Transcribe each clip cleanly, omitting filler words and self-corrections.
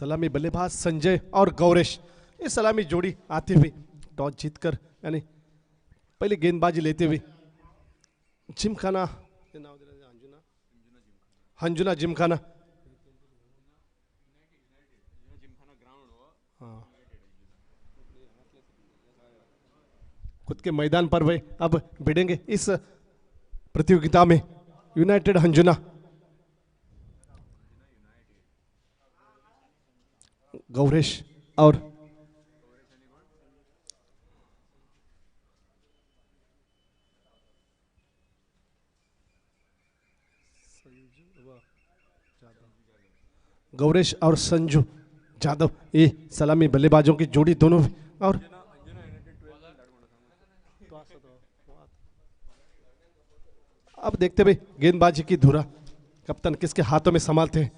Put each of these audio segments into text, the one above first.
सलामी बल्लेबाज संजय और गौरेश, ये सलामी जोड़ी आते हुए टॉस जीतकर यानी पहले गेंदबाजी लेते हुए जिमखाना हंजुना जिमखाना खुद के मैदान पर वे अब भिड़ेंगे इस प्रतियोगिता में। यूनाइटेड हंजुना गौरेश और गौरेश और संजू जादव, ये सलामी बल्लेबाजों की जोड़ी दोनों। और अब देखते हुए गेंदबाजी की धुरा कप्तान किसके हाथों में संभालते हैं।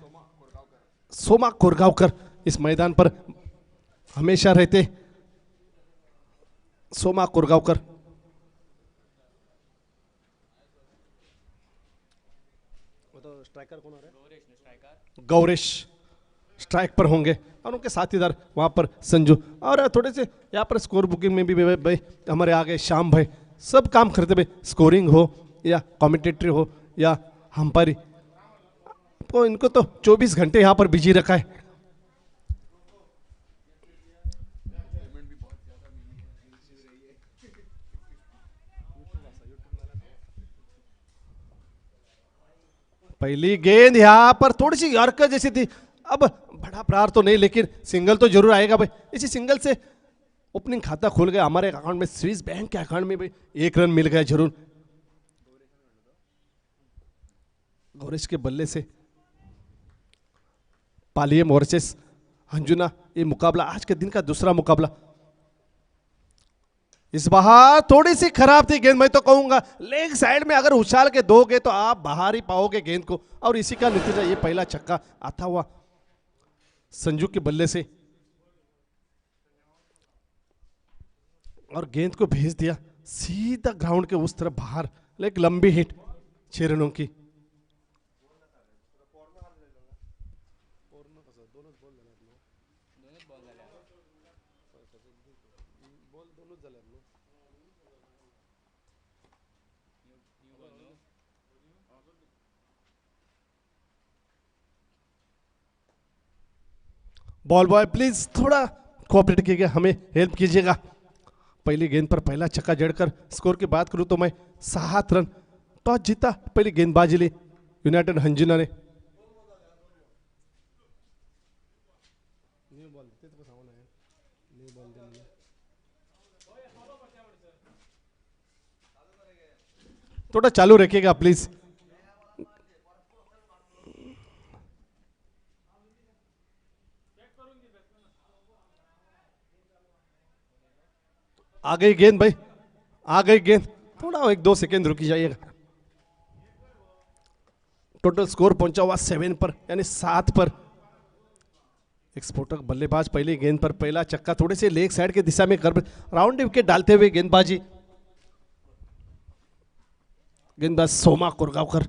सोमा कोरगांवकर इस मैदान पर हमेशा रहते। सोमा कोरगांवकर स्ट्राइकर कौन आ रहा है? गौरेश स्ट्राइक पर होंगे और उनके साथीदार वहां पर संजू। और थोड़े से यहाँ पर स्कोर बुकिंग में भी भाई हमारे आगे श्याम भाई सब काम करते भाई, स्कोरिंग हो या कमेंटेटरी हो या हम्पायरी, तो इनको तो 24 घंटे यहाँ पर बिजी रखा है। पहली गेंद यहाँ पर थोड़ी सी यार्कर जैसी थी, अब बड़ा प्रहार तो नहीं लेकिन सिंगल तो जरूर आएगा भाई। इसी सिंगल से ओपनिंग खाता खुल गया हमारे अकाउंट में, स्विस बैंक के अकाउंट में भाई 1 रन मिल गया जरूर। गौरेश के बल्ले से पालियम वर्सेस हंजुना, ये मुकाबला आज के दिन का दूसरा मुकाबला। इस बार थोड़ी सी खराब थी गेंद, मैं तो कहूंगा लेग साइड में अगर उछाल के दोगे तो आप बाहर ही पाओगे गेंद को, और इसी का नतीजा ये पहला छक्का आता हुआ संजू के बल्ले से, और गेंद को भेज दिया सीधा ग्राउंड के उस तरफ बाहर। एक लंबी हिट 6 रनों की। बॉल बॉय प्लीज थोड़ा कोऑपरेट कीजिएगा, हमें हेल्प कीजिएगा। पहली गेंद पर पहला छक्का जड़कर स्कोर की बात करूं तो मैं 7 रन टॉस जीता, पहली गेंदबाजी ली यूनाइटेड हंजुना ने। थोड़ा चालू रखिएगा प्लीज। आ गई गेंद भाई, आ गई गेंद, थोड़ा 1-2 सेकेंड रुकी जाइएगा। टोटल स्कोर पहुंचा हुआ 7 पर यानी 7 पर। एक स्फोटक बल्लेबाज पहली गेंद पर पहला छक्का थोड़े से लेग साइड के दिशा में कर राउंड विकेट डालते हुए गेंदबाजी। गेंदबाज सोमा कोरगांवकर,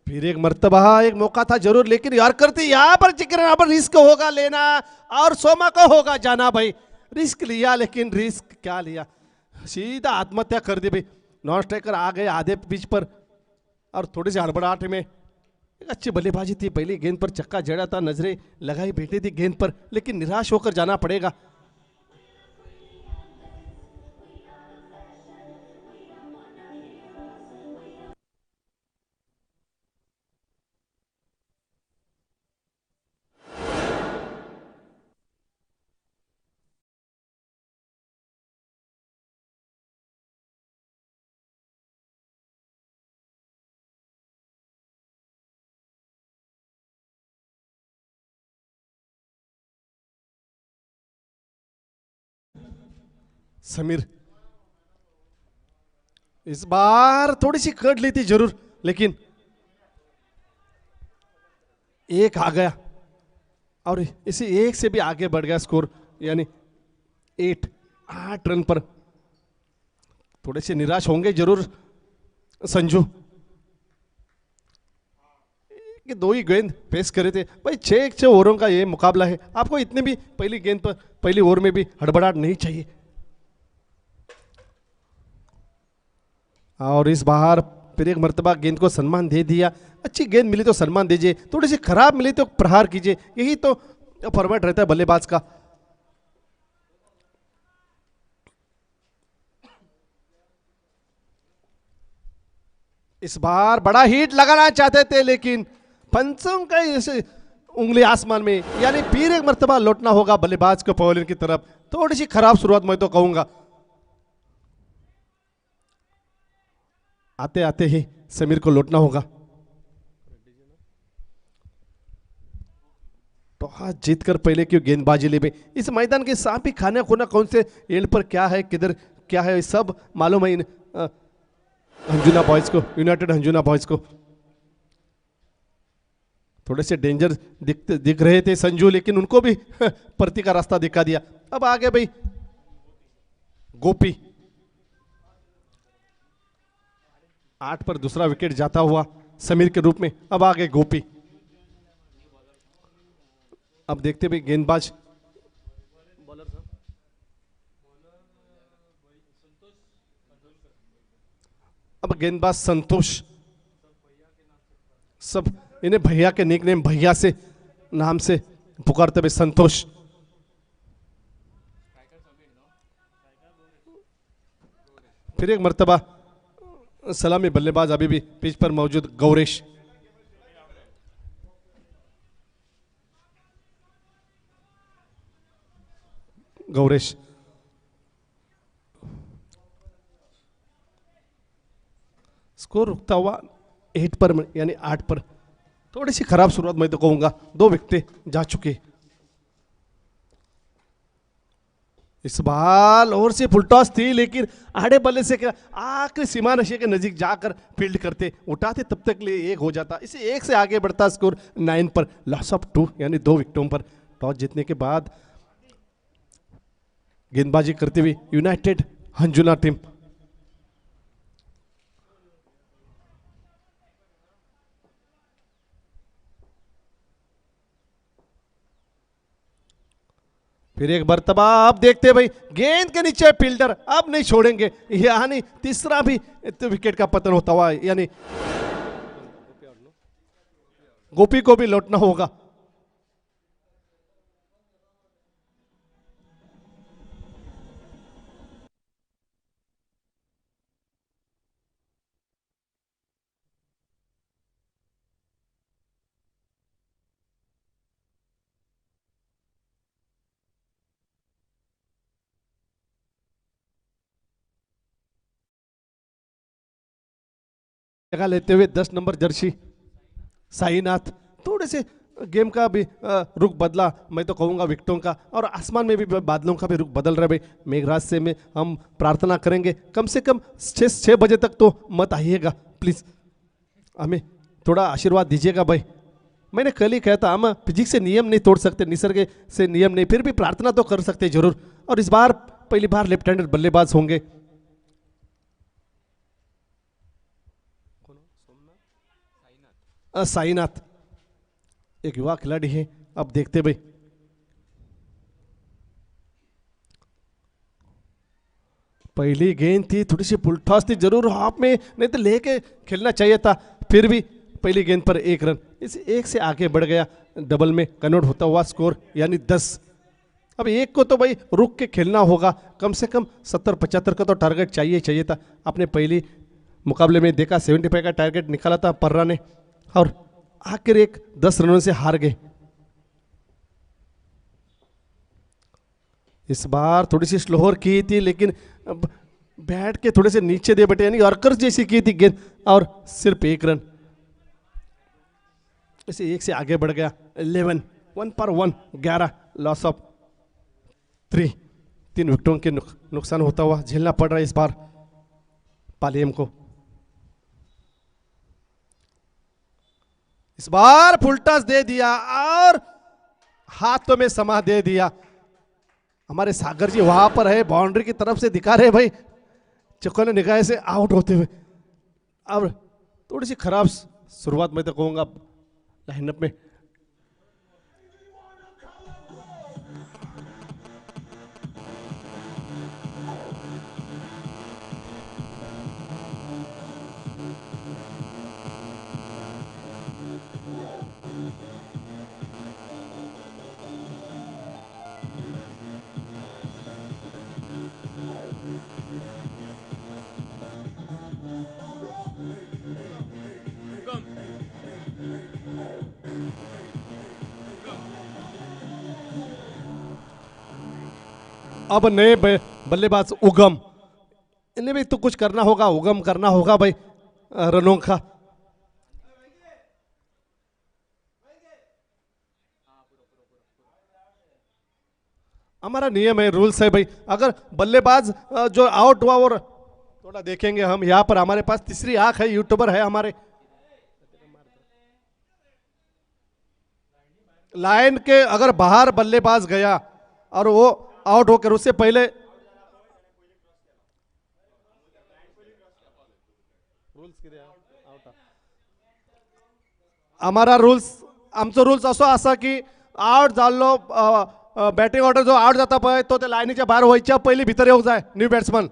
फिर एक मर्तबा एक मौका था जरूर लेकिन यार करती यहाँ पर जिक्र, यहाँ पर रिस्क होगा लेना और सोमा को होगा जाना भाई। रिस्क लिया लेकिन रिस्क क्या लिया, सीधा आत्महत्या कर दी भाई। नॉन स्ट्राइकर आ गए आधे पिच पर और थोड़ी सी हड़बड़ाहट में। एक अच्छी बल्लेबाजी थी, पहली गेंद पर छक्का जड़ा था, नजरें लगाई बैठी थी गेंद पर, लेकिन निराश होकर जाना पड़ेगा। समीर इस बार थोड़ी सी कट ली थी जरूर, लेकिन एक आ गया और इसी एक से भी आगे बढ़ गया स्कोर, यानी 8 रन पर। थोड़े से निराश होंगे जरूर संजू। कि दो ही गेंद पेश करे थे भाई। 6 ओवरों का ये मुकाबला है, आपको इतने भी पहली गेंद पर पहली ओवर में भी हड़बड़ाहट नहीं चाहिए। और इस बार फिर एक मर्तबा गेंद को सम्मान दे दिया। अच्छी गेंद मिली तो सम्मान दीजिए, थोड़ी सी खराब मिली तो प्रहार कीजिए, यही तो फॉर्मेट रहता है बल्लेबाज का। इस बार बड़ा हिट लगाना चाहते थे लेकिन पंचों का ऐसे उंगली आसमान में, यानी फिर एक मर्तबा लौटना होगा बल्लेबाज को पवेलियन की तरफ। थोड़ी सी खराब शुरुआत मैं तो कहूंगा। आते आते ही समीर को लौटना होगा। टॉस जीतकर पहले क्यों गेंदबाजी ले भाई। इस मैदान के सांप ही खाना खोना कौन से एंड पर क्या है, किधर क्या है, सब मालूम है इन हंजुना बॉयज को, यूनाइटेड हंजुना बॉयज को। थोड़े से डेंजर दिख रहे थे संजू, लेकिन उनको भी प्रति का रास्ता दिखा दिया। अब आगे भाई गोपी 8 पर दूसरा विकेट जाता हुआ समीर के रूप में। अब आगे गोपी। अब देखते भाई गेंदबाज अब गेंदबाज संतोष, सब इन्हें भैया के निकनेम भैया से नाम से पुकारते हुए संतोष। फिर एक मर्तबा सलामी बल्लेबाज अभी भी पिच पर मौजूद गौरेश। गौरेश स्कोर रुकता हुआ 8 पर, यानी 8 पर। थोड़ी सी खराब शुरुआत मैं तो कहूंगा, 2 विकेट जा चुके। इस बार ओवर से फुल टॉस थी लेकिन आड़े बल्ले से क्या आखिरी सीमा नशे के नजीक जाकर फील्ड करते उठाते तब तक लिए 1 हो जाता। इसे 1 से आगे बढ़ता स्कोर 9 पर, लॉस ऑफ 2 यानी 2 विकेटों पर। टॉस जीतने के बाद गेंदबाजी करते हुए यूनाइटेड हंजुना टीम। फिर एक मर्तबा अब देखते भाई गेंद के नीचे फील्डर, अब नहीं छोड़ेंगे, यानी तीसरा भी विकेट का पतन होता हुआ, यानी गोपी को भी लौटना होगा। जगह लेते हुए 10 नंबर जर्सी साईनाथ। थोड़े से गेम का भी रुख बदला मैं तो कहूँगा विकेटों का, और आसमान में भी बादलों का भी रुख बदल रहा है भाई। मेघराज से में हम प्रार्थना करेंगे कम से कम 6 बजे तक तो मत आइएगा प्लीज़, हमें थोड़ा आशीर्वाद दीजिएगा भाई। मैंने कल ही कहा था हम फिजिक्स से नियम नहीं तोड़ सकते, निसर्ग से नियम नहीं, फिर भी प्रार्थना तो कर सकते जरूर। और इस बार पहली बार लेफ्ट हैंडेड बल्लेबाज होंगे। साईनाथ एक युवा खिलाड़ी है। अब देखते भाई पहली गेंद थी, थोड़ी सी पुलटॉस थी जरूर, हाफ में नहीं तो लेके खेलना चाहिए था, फिर भी पहली गेंद पर 1 रन, इस 1 से आगे बढ़ गया। डबल में कन्वर्ट होता हुआ स्कोर यानी 10। अब 1 को तो भाई रुक के खेलना होगा, कम से कम 70-75 का तो टारगेट चाहिए था। आपने पहली मुकाबले में देखा 75 का टारगेट निकाला था पर्रा ने, और आखिर 10 रनों से हार गए। इस बार थोड़ी सी स्लोअर की थी लेकिन बैट के थोड़े से नीचे दे बैठे, यानी अर्कर्स जैसी की थी गेंद, और सिर्फ 1 रन, इसे 1 से आगे बढ़ गया। 11 1 पर 1 11, लॉस ऑफ 3 विकेटों के नुकसान होता हुआ झेलना पड़ रहा है इस बार पालियम को। इस बार फुल टॉस दे दिया और हाथों में समा दे दिया। हमारे सागर जी वहां पर है, बाउंड्री की तरफ से दिखा रहे भाई, चौकोले निगाह से आउट होते हुए। अब थोड़ी सी खराब शुरुआत मैं तो कहूंगा लाइनअप में। अब नए बल्लेबाज उगम, इन्हें भी तो कुछ करना होगा, उगम करना होगा भाई रनों का। हमारा नियम है, रूल्स है भाई, अगर बल्लेबाज जो आउट हुआ और थोड़ा देखेंगे हम यहाँ पर, हमारे पास तीसरी आंख है, यूट्यूबर है हमारे, लाइन के अगर बाहर बल्लेबाज गया और वो आउट होकर उससे पहले हमारा रूल्स, आमचो रूल्स असो असा की आउट जाल्लो बॅटिंग ऑर्डर जो आउट जाता पळय तो त्या लाईनीच्या बाहेर व्हायच्या पहिले भितर येऊक जाय न्यू बॅट्समन।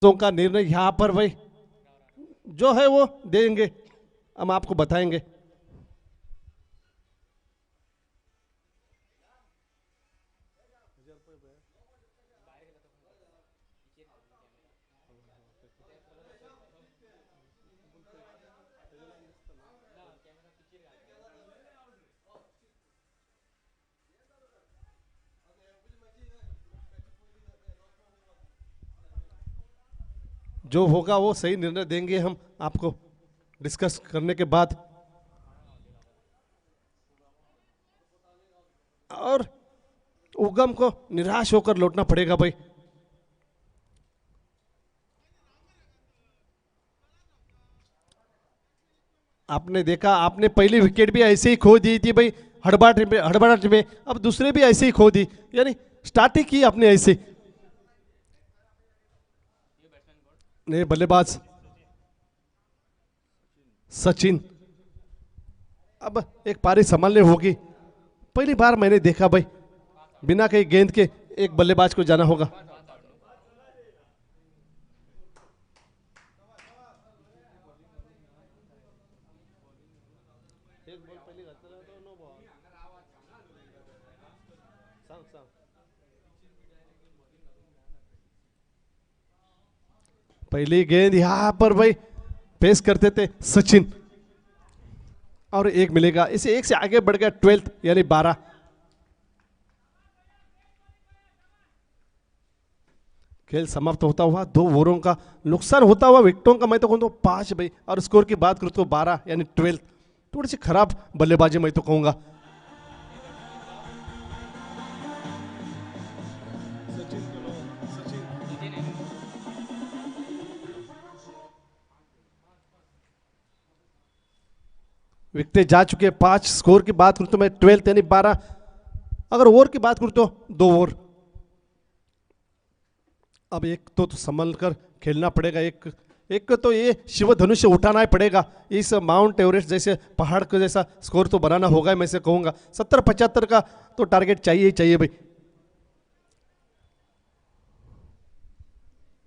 का निर्णय यहाँ पर भाई जो है वो देंगे, हम आपको बताएंगे। जो होगा वो सही निर्णय देंगे हम आपको डिस्कस करने के बाद। और उगम को निराश होकर लौटना पड़ेगा भाई। आपने देखा, आपने पहली विकेट भी ऐसे ही खो दी थी भाई, हड़बड़ाहट में, अब दूसरे भी ऐसे ही खो दी, यानी स्टार्टिंग की आपने ऐसे। नए बल्लेबाज सचिन, अब एक पारी संभालने होगी, पहली बार मैंने देखा भाई बिना कहीं गेंद के एक बल्लेबाज को जाना होगा। पहली गेंद यहां पर भाई पेश करते थे सचिन, और एक मिलेगा, इसे एक से आगे बढ़ गया 12th यानी 12। खेल समाप्त होता हुआ 2 ओवरों का नुकसान होता हुआ विकेटों का मैं तो कहूँ 5 भाई, और स्कोर की बात करूँ तो 12 यानी 12th। थोड़ी सी खराब बल्लेबाजी मैं तो कहूंगा। विकेटें जा चुके हैं 5, स्कोर की बात करूं तो मैं 12th यानी 12, अगर ओवर की बात करूं तो 2 ओवर। अब एक तो संभल कर खेलना पड़ेगा, एक तो ये शिव धनुष उठाना ही पड़ेगा, इस माउंट एवरेस्ट जैसे पहाड़ को जैसा स्कोर तो बनाना होगा। मैं से कहूंगा 70-75 का तो टारगेट चाहिए ही चाहिए भाई।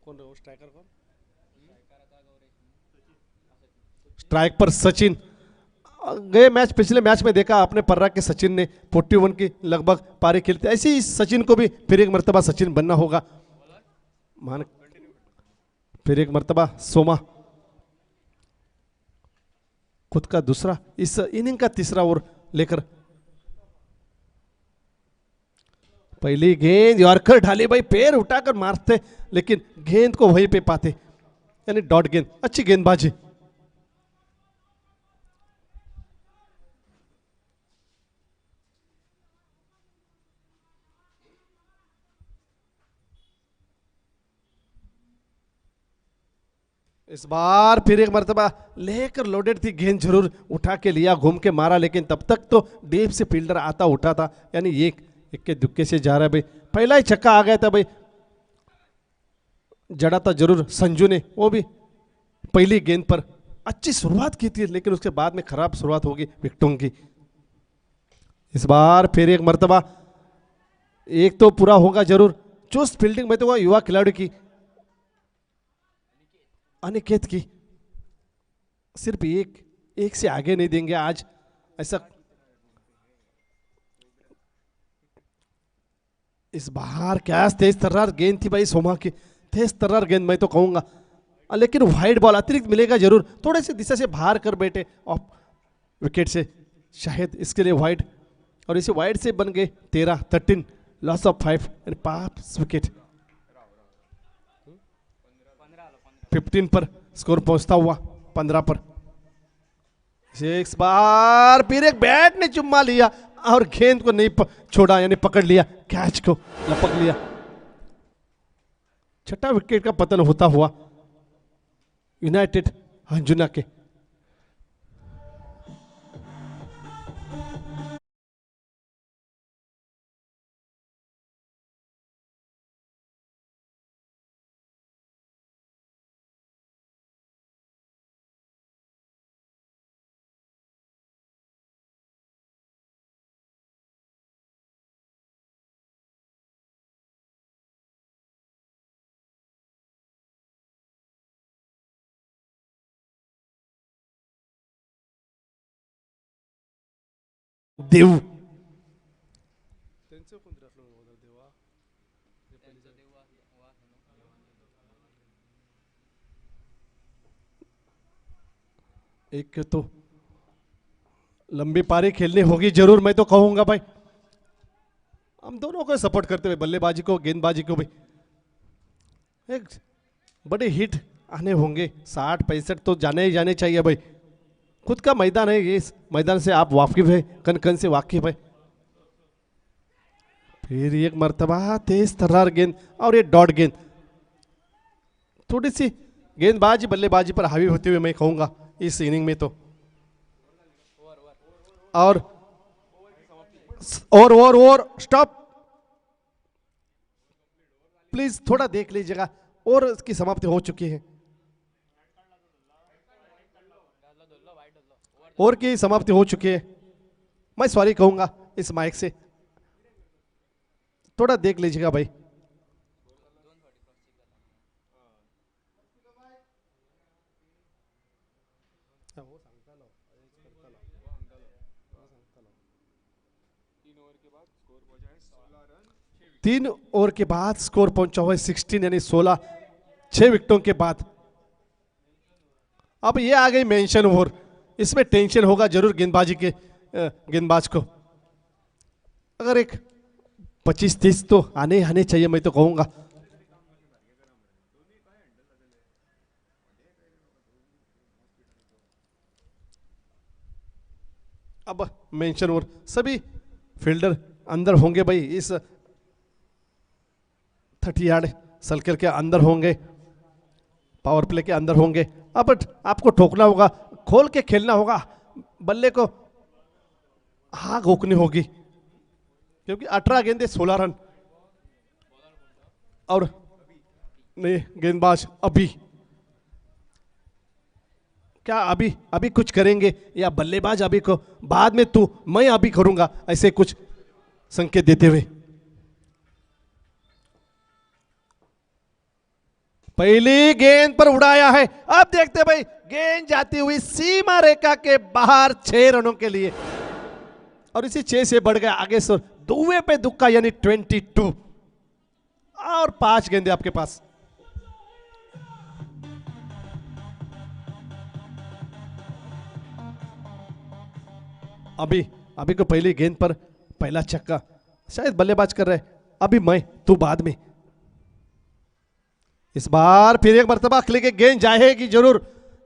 कौन रहा स्ट्राइकर? कौन स्ट्राइक पर? सचिन। गए मैच, पिछले मैच में देखा आपने पर्रा के सचिन ने 41 की लगभग पारी खेलते, ऐसे ही सचिन को भी फिर एक मर्तबा सचिन बनना होगा। मान फिर एक मर्तबा सोमा खुद का दूसरा इस इनिंग का तीसरा ओवर लेकर पहली गेंद यॉर्कर ढाली भाई, पैर उठाकर मारते लेकिन गेंद को वहीं पे पाते, यानी डॉट गेंद, अच्छी गेंदबाजी। इस बार फिर एक मर्तबा लेकर लोडेड थी गेंद, जरूर उठा के लिया, घूम के मारा, लेकिन तब तक तो डीप से फील्डर आता उठा था, यानी एक इक्के दुक्के से जा रहा है भाई। पहला ही छक्का आ गया था भाई, जड़ा था जरूर संजू ने, वो भी पहली गेंद पर अच्छी शुरुआत की थी, लेकिन उसके बाद में खराब शुरुआत होगी विकेटों की। इस बार फिर एक मर्तबा एक तो पूरा होगा जरूर, चुस्त फील्डिंग में तो वह युवा खिलाड़ी की अनिकेत की, सिर्फ एक से आगे नहीं देंगे आज, ऐसा। इस बार क्या तेज तर्रार गेंद थी भाई सोमा की, तेज तर्रार गेंद मैं तो कहूंगा, लेकिन वाइड बॉल अतिरिक्त मिलेगा जरूर, थोड़े से दिशा से बाहर कर बैठे ऑफ विकेट से, शायद इसके लिए वाइड, और इसे वाइड से बन गए 13 लॉस ऑफ 5 एंड 5 विकेट। 15 पर स्कोर पहुंचता हुआ 15 पर। इस बार फिर एक बैट ने चुम्मा लिया और गेंद को नहीं छोड़ा, यानी पकड़ लिया, कैच को लपक लिया। छठा विकेट का पतन होता हुआ यूनाइटेड अंजुना के। देव एक तो लंबी पारी खेलनी होगी जरूर, मैं तो कहूंगा भाई, हम दोनों को सपोर्ट करते हुए, बल्लेबाजी को गेंदबाजी को भी, एक बड़े हिट आने होंगे, 60-65 तो जाने ही जाने चाहिए भाई। खुद का मैदान है ये, इस मैदान से आप वाकिफ है, कन कन से वाकिफ है। फिर एक मर्तबा तेज तर्रार गेंद और ये डॉट गेंद, थोड़ी सी गेंदबाजी बल्लेबाजी पर हावी होते हुए मैं कहूंगा इस इनिंग में तो। और स्टॉप प्लीज, थोड़ा देख लीजिएगा, और इसकी समाप्ति हो चुकी है, और की समाप्ति हो चुकी है। मैं सॉरी कहूंगा इस माइक से, थोड़ा देख लीजिएगा भाई। तीन ओवर के बाद स्कोर पहुंचा हुआ है 16, यानी 16, 6 विकेटों के बाद। अब ये आ गई मेंशन ओवर, इसमें टेंशन होगा जरूर गेंदबाजी के गेंदबाज को। अगर एक 25-30 तो आने चाहिए, मैं तो कहूंगा। अब मेंशन ओवर, सभी फील्डर अंदर होंगे भाई, इस 30 यार्ड सर्कल के अंदर होंगे, पावर प्ले के अंदर होंगे। अब आपको ठोकना होगा, खोल के खेलना होगा, बल्ले को हाँक रोकनी होगी, क्योंकि 18 गेंदे 16 रन, और नहीं गेंदबाज अभी क्या अभी कुछ करेंगे, या बल्लेबाज अभी को बाद में तू मैं अभी करूंगा, ऐसे कुछ संकेत देते हुए। पहली गेंद पर उड़ाया है, अब देखते भाई, गेंद जाती हुई सीमा रेखा के बाहर 6 रनों के लिए, और इसी 6 से बढ़ गया आगे सर दुवे पे दुक्का, यानी 22, और 5 गेंदे आपके पास। अभी अभी को पहली गेंद पर पहला छक्का, शायद बल्लेबाज कर रहे, अभी मैं तू बाद में। इस बार फिर एक मर्तबा खिले के गेंद जाएगी जरूर,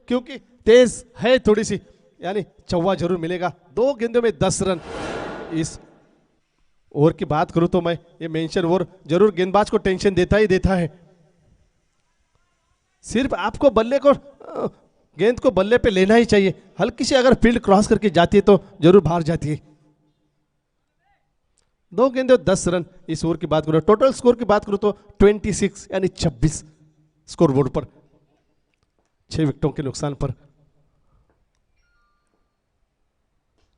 क्योंकि तेज है थोड़ी सी, यानी चौवा जरूर मिलेगा। 2 गेंदों में 10 रन। इस ओवर की बात करूं तो मैं ये मेंशन ओवर जरूर गेंदबाज को टेंशन देता ही देता है। सिर्फ आपको बल्ले को गेंद को बल्ले पे लेना ही चाहिए, हल्की सी अगर फील्ड क्रॉस करके जाती है तो जरूर बाहर जाती है। 2 गेंदों 10 रन। इस ओवर की बात करूं, टोटल स्कोर की बात करूं तो 26 यानी 26 स्कोर बोर्ड पर, 6 विकेटों के नुकसान पर।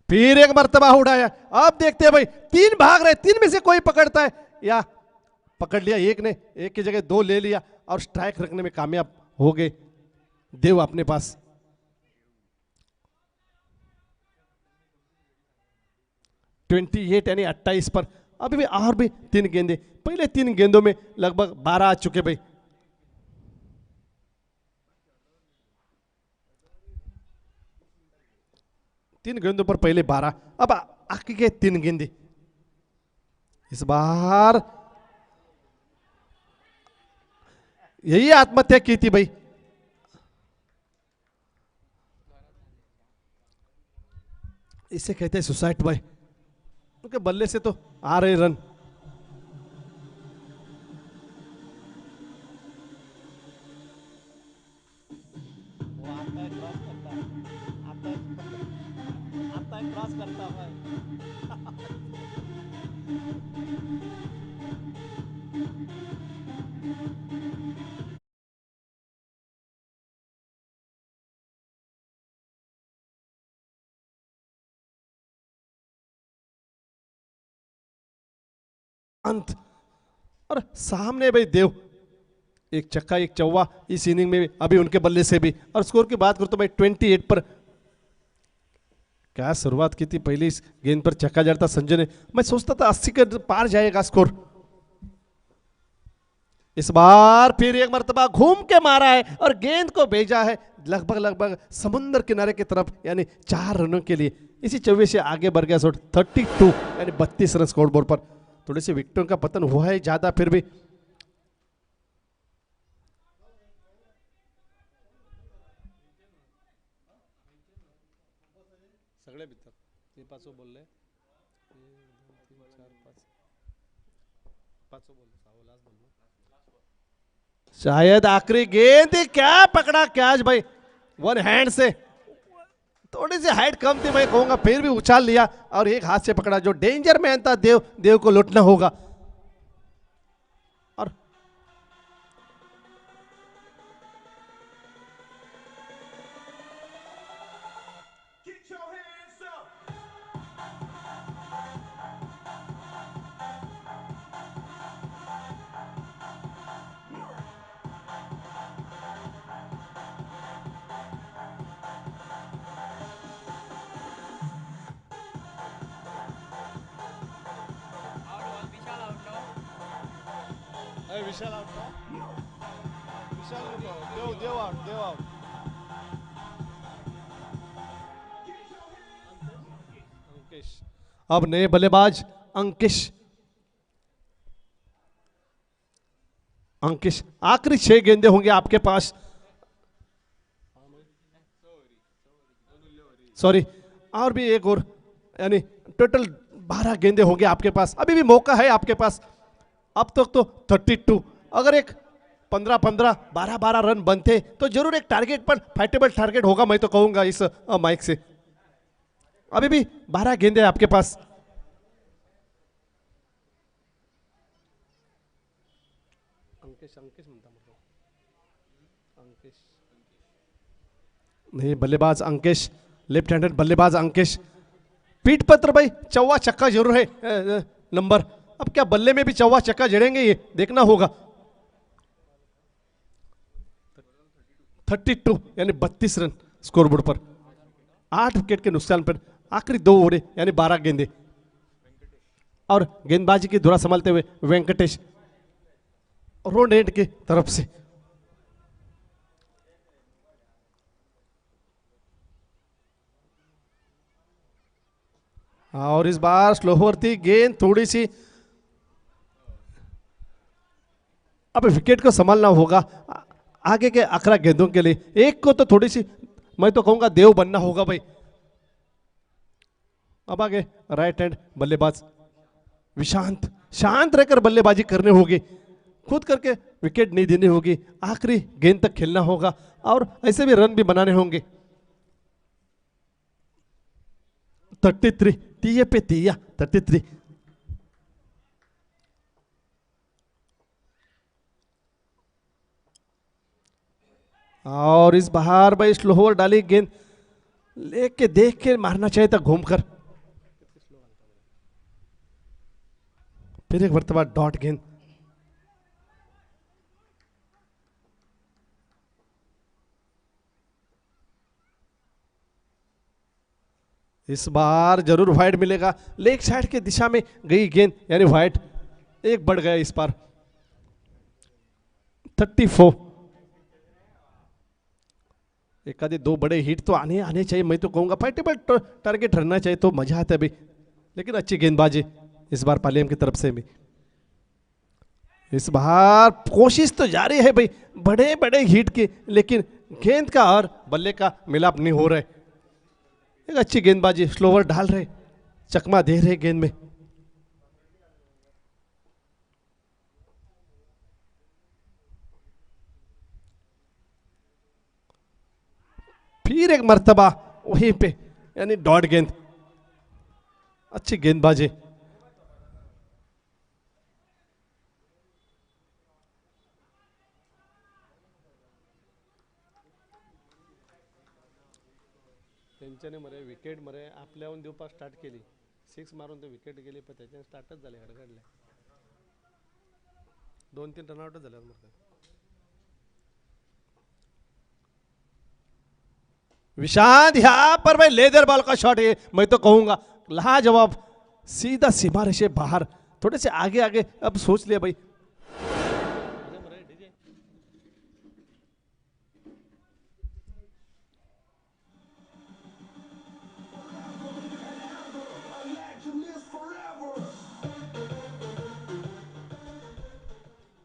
फिर एक मर्तबा उड़ाया। अब देखते हैं भाई, 3 भाग रहे, 3 में से कोई पकड़ता है या पकड़ लिया एक ने, एक की जगह 2 ले लिया और स्ट्राइक रखने में कामयाब हो गए देव अपने पास। ट्वेंटी 8 यानी 28 पर। अभी भी और भी 3 गेंदे, पहले 3 गेंदों में लगभग 12 आ चुके भाई। तीन गेंदों पर पहले 12, अब आगे के 3 गेंदे। इस बार यही आत्महत्या की थी भाई। इसे कहते हैं सुसाइड भाई, क्योंकि बल्ले से तो आ रहे रन। क्रॉस करता है। अंत और सामने भाई देव, एक छक्का एक चौवा इस इनिंग में अभी उनके बल्ले से भी। और स्कोर की बात करूं तो भाई 28 पर। क्या शुरुआत की थी, पहली गेंद पर छक्का जड़ता संजय ने, मैं सोचता था 80 के पार जाएगा स्कोर। इस बार फिर एक मर्तबा घूम के मारा है और गेंद को भेजा है लगभग समुद्र किनारे की तरफ, यानी 4 रनों के लिए। इसी 24 से आगे बढ़ गया शॉट। 32 यानी 32 रन स्कोर बोर्ड पर। थोड़ी सी विकेटों का पतन हुआ है ज्यादा, फिर भी सगळे भीतर ये 5 बोल रहे, 1 2 3 4 5 बोल, शायद आखिरी गेंद। क्या पकड़ा कैच भाई, 1 हैंड से। थोड़ी सी हाइट कम थी मैं कहूंगा, फिर भी उछाल लिया और एक हाथ से पकड़ा। जो डेंजर मैन था देव को लुटना होगा। और विशाल आउट, विशाल देव आउट। अंकिश, अब नए बल्लेबाज अंकिश। आखिरी 6 गेंदे होंगे आपके पास। सॉरी, और भी एक और, यानी टोटल 12 गेंदे होंगे आपके पास। अभी भी मौका है आपके पास। अब तक तो 32, अगर एक 15-15 12-12 रन बनते तो जरूर एक टारगेट पर फाइटेबल टारगेट होगा, मैं तो कहूंगा इस माइक से। अभी भी 12 गेंदे आपके पास। नहीं, बल्लेबाज अंकिश, लेफ्ट हैंडेड बल्लेबाज अंकिश। पीठ पत्र भाई चौवा छक्का जरूर है नंबर। अब क्या बल्ले में भी चौवा छक्का जड़ेंगे, ये देखना होगा। 32 यानी 32 रन स्कोरबोर्ड पर, 8 विकेट के नुकसान पर। आखिरी 2 ओवरें यानी 12 गेंदे। और गेंदबाजी की धुरा संभालते हुए वेंकटेश रोड एंड की तरफ से। और इस बार स्लोवर थी गेंद थोड़ी सी, अब विकेट को संभालना होगा आगे के 11 गेंदों के लिए। एक को तो थोड़ी सी मैं तो कहूंगा देव बनना होगा भाई। अब आगे राइट हैंड बल्लेबाज विशांत, शांत रहकर बल्लेबाजी करनी होगी, खुद करके विकेट नहीं देनी होगी, आखिरी गेंद तक खेलना होगा और ऐसे भी रन भी बनाने होंगे। 33 तीये पे तीया 33। और इस बाहर भाई स्लोवर डाली गेंद, लेके देख के मारना चाहिए था घूमकर। फिर एक मरतबा डॉट गेंद, इस बार जरूर वाइड मिलेगा, लेग साइड के दिशा में गई गेंद यानी वाइड, एक बढ़ गया इस बार 34। एक आधे दो बड़े हिट तो आने आने चाहिए, मैं तो कहूंगा फाइटेबल टारगेट रहना चाहिए तो मजा आता है भाई। लेकिन अच्छी गेंदबाजी इस बार पालियम की तरफ से भी। इस बार कोशिश तो जारी है भाई बड़े बड़े हिट की, लेकिन गेंद का और बल्ले का मिलाप नहीं हो रहा है। एक अच्छी गेंदबाजी, स्लोवर डाल रहे, चकमा दे रहे गेंद में। फिर एक मर्तबा वहीं पे यानी डॉट गेंद, अच्छी गेंदबाजी। त्यांच्याने मरे विकेट मरे आपल्याहून दिवपा स्टार्ट केली, 6 मारून ते विकेट गेली, पण त्याच्याने स्टार्टच झाले हडगडले, 2-3 रनआउटच झाले मरतात। विशांत यहाँ पर भाई लेदर बॉल का शॉट है, मैं तो कहूंगा लाजवाब, सीधा सीमा रेशे बाहर, थोड़े से आगे आगे अब सोच लिया भाई।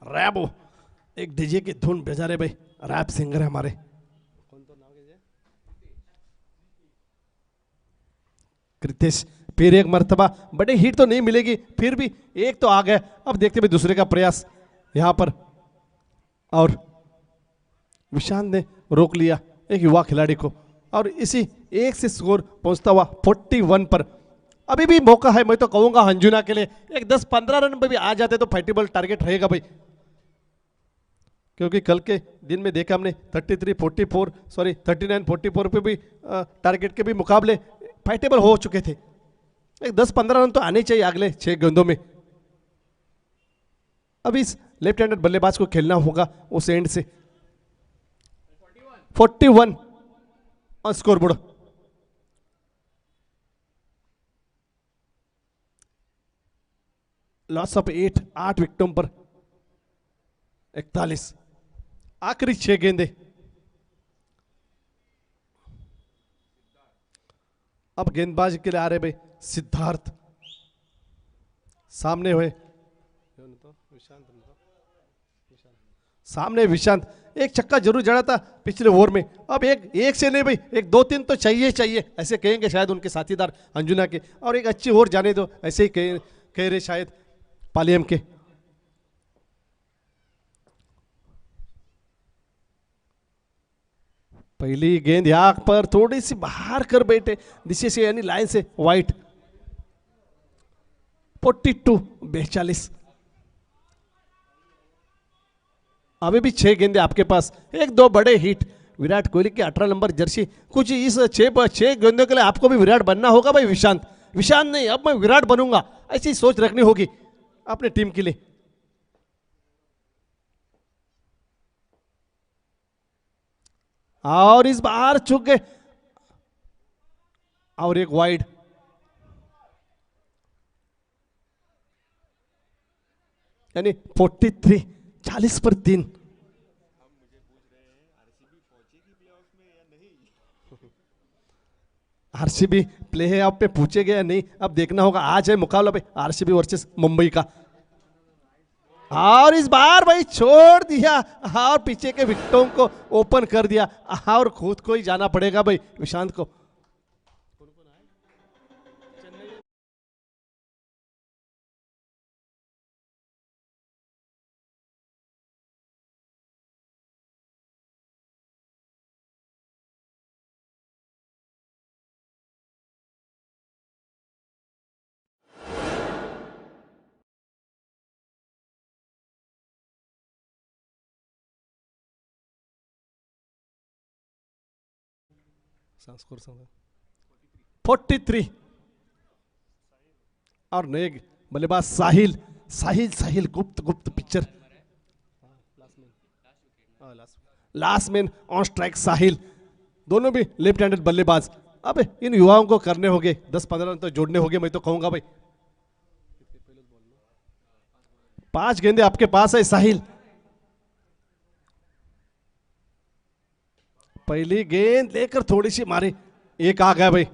रैबो एक डीजे की धुन बजा रहे भाई, रैप सिंगर है हमारे। कौन तो नाम है? कृतेश। फिर एक मर्तबा बड़े हिट तो नहीं मिलेगी, फिर भी एक तो आ गया, अब देखते भाई दूसरे का प्रयास यहां पर। और विशांत ने रोक लिया एक युवा खिलाड़ी को, और इसी एक से स्कोर पहुंचता हुआ 41 पर। अभी भी मौका है, मैं तो कहूंगा अंजुना के लिए एक 10-15 रन पे भी आ जाते तो फाइटेबल टारगेट रहेगा भाई, क्योंकि कल के दिन में देखा हमने 39-44 पे भी टारगेट के भी मुकाबले फाइटेबल हो चुके थे। एक 10-15 रन तो आने चाहिए अगले 6 गेंदों में। अब इस लेफ्ट हैंडेड बल्लेबाज को खेलना होगा उस एंड से। 41 ऑन स्कोरबोर्ड। लॉस ऑफ 8 विकेटों पर 41, आखिरी 6 गेंदे। अब गेंदबाज के लिए आ रहे भाई सिद्धार्थ, सामने हुए सामने विशांत, एक छक्का जरूर जड़ा था पिछले ओवर में। अब एक से नहीं भाई, एक 2-3 तो चाहिए चाहिए, ऐसे कहेंगे शायद उनके साथीदार अंजुना के, और एक अच्छी ओवर जाने दो, ऐसे ही कह रहे शायद पालियम के। पहली गेंद यहाँ पर थोड़ी सी बाहर कर बैठे दिशे से यानी लाइन से वाइट। 42 अभी भी 6 गेंदे आपके पास, 1-2 बड़े हिट। विराट कोहली के 18 नंबर जर्सी, कुछ इस 6 गेंदों के लिए आपको भी विराट बनना होगा भाई। विशांत नहीं, अब मैं विराट बनूंगा, ऐसी सोच रखनी होगी अपने टीम के लिए। और इस बार चुक गए, और एक वाइड। यानी 43, 40 पर 3। आरसीबी प्ले ऑफ पे पूछे गए नहीं, अब देखना होगा। आज है मुकाबला भाई आरसीबी वर्सेस मुंबई का, और इस बार भाई छोड़ दिया और पीछे के विकेटों को ओपन कर दिया और खुद को ही जाना पड़ेगा भाई विशांत को। स्कोर 43 और नए बल्लेबाज साहिल साहिल Sahil Gupta Gupta picture last man on strike Sahil, दोनों भी लेफ्ट हैंडेड बल्लेबाज। अब इन युवाओं को करने होंगे 10-15 रन तो जोड़ने होंगे, मैं तो कहूंगा भाई। 5 गेंदे आपके पास है साहिल। पहली गेंद लेकर थोड़ी सी मारी, एक आ गया भाई।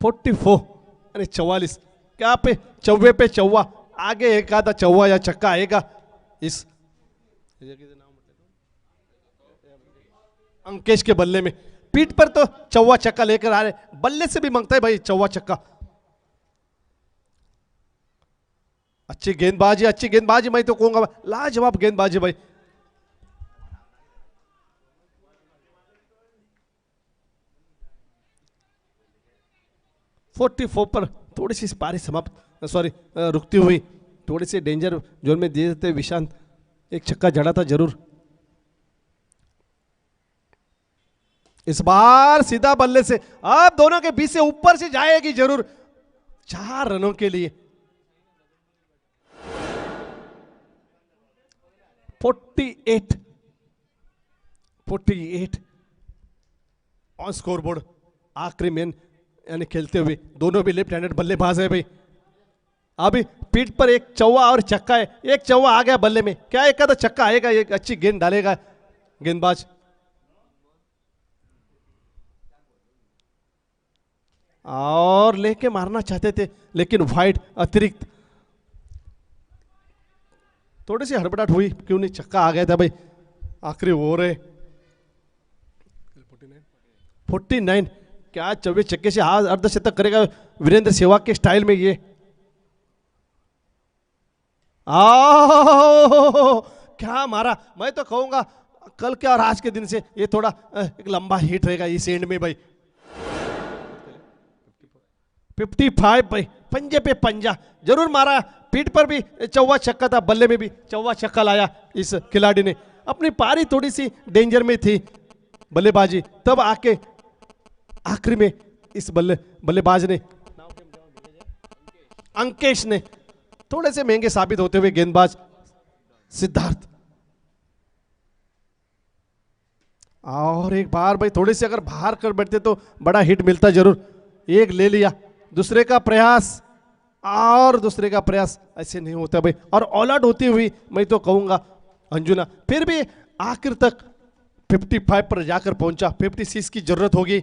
फोर्टी 44 क्या पे चौवे पे चौवा, आगे एक आधा चौवा या छक्का आएगा इस अंकेश के बल्ले में। पीठ पर तो चौवा छक्का लेकर आ रहे, बल्ले से भी मांगता है भाई चौवा छक्का। अच्छी गेंदबाजी मैं तो कहूंगा लाजवाब गेंदबाजी भाई। फोर्टी 44 पर थोड़ी सी पारी समाप्त रुकती हुई, थोड़ी सी डेंजर जोन में दे देते विशांत, एक छक्का जड़ा था जरूर। इस बार सीधा बल्ले से, अब दोनों के बीच से ऊपर से जाएगी जरूर 4 रनों के लिए। 48 ऑन स्कोरबोर्ड। आखिरी मैन यानी खेलते हुए दोनों भी लेफ्ट हैंडेड बल्लेबाज है भाई। अभी पीठ पर एक चौवा और छक्का है, एक चौवा आ गया बल्ले में, क्या एक आधा छक्का आएगा, एक अच्छी गेंद डालेगा गेंदबाज। और लेके मारना चाहते थे लेकिन वाइड अतिरिक्त, थोड़ी सी हड़बड़ाहट हुई, क्यों नहीं छक्का आ गया था भाई। आखिरी ओवर है 49, क्या 24 छक्के से अर्धशतक करेगा वीरेंद्र सहवाग के स्टाइल में ये। क्या मारा, मैं तो कहूंगा कल के और आज के दिन से ये थोड़ा एक लंबा हिट रहेगा इस एंड में भाई। 55 भाई, पंजे पे पंजा जरूर मारा, पीठ पर भी चौवा छक्का था, बल्ले में भी चौवा छक्का लाया इस खिलाड़ी ने। अपनी पारी थोड़ी सी डेंजर में थी बल्लेबाजी, तब आके आखिरी में इस बल्लेबाज ने अंकेश ने थोड़े से महंगे साबित होते हुए गेंदबाज सिद्धार्थ। और एक बार भाई थोड़ी सी अगर बाहर कर बैठते तो बड़ा हिट मिलता जरूर। एक ले लिया, दूसरे का प्रयास और दूसरे का प्रयास, ऐसे नहीं होता भाई। और ऑल आउट होती हुई मैं तो कहूंगा अंजुना, फिर भी आखिर तक 55 पर जाकर पहुंचा। 56 की जरूरत होगी,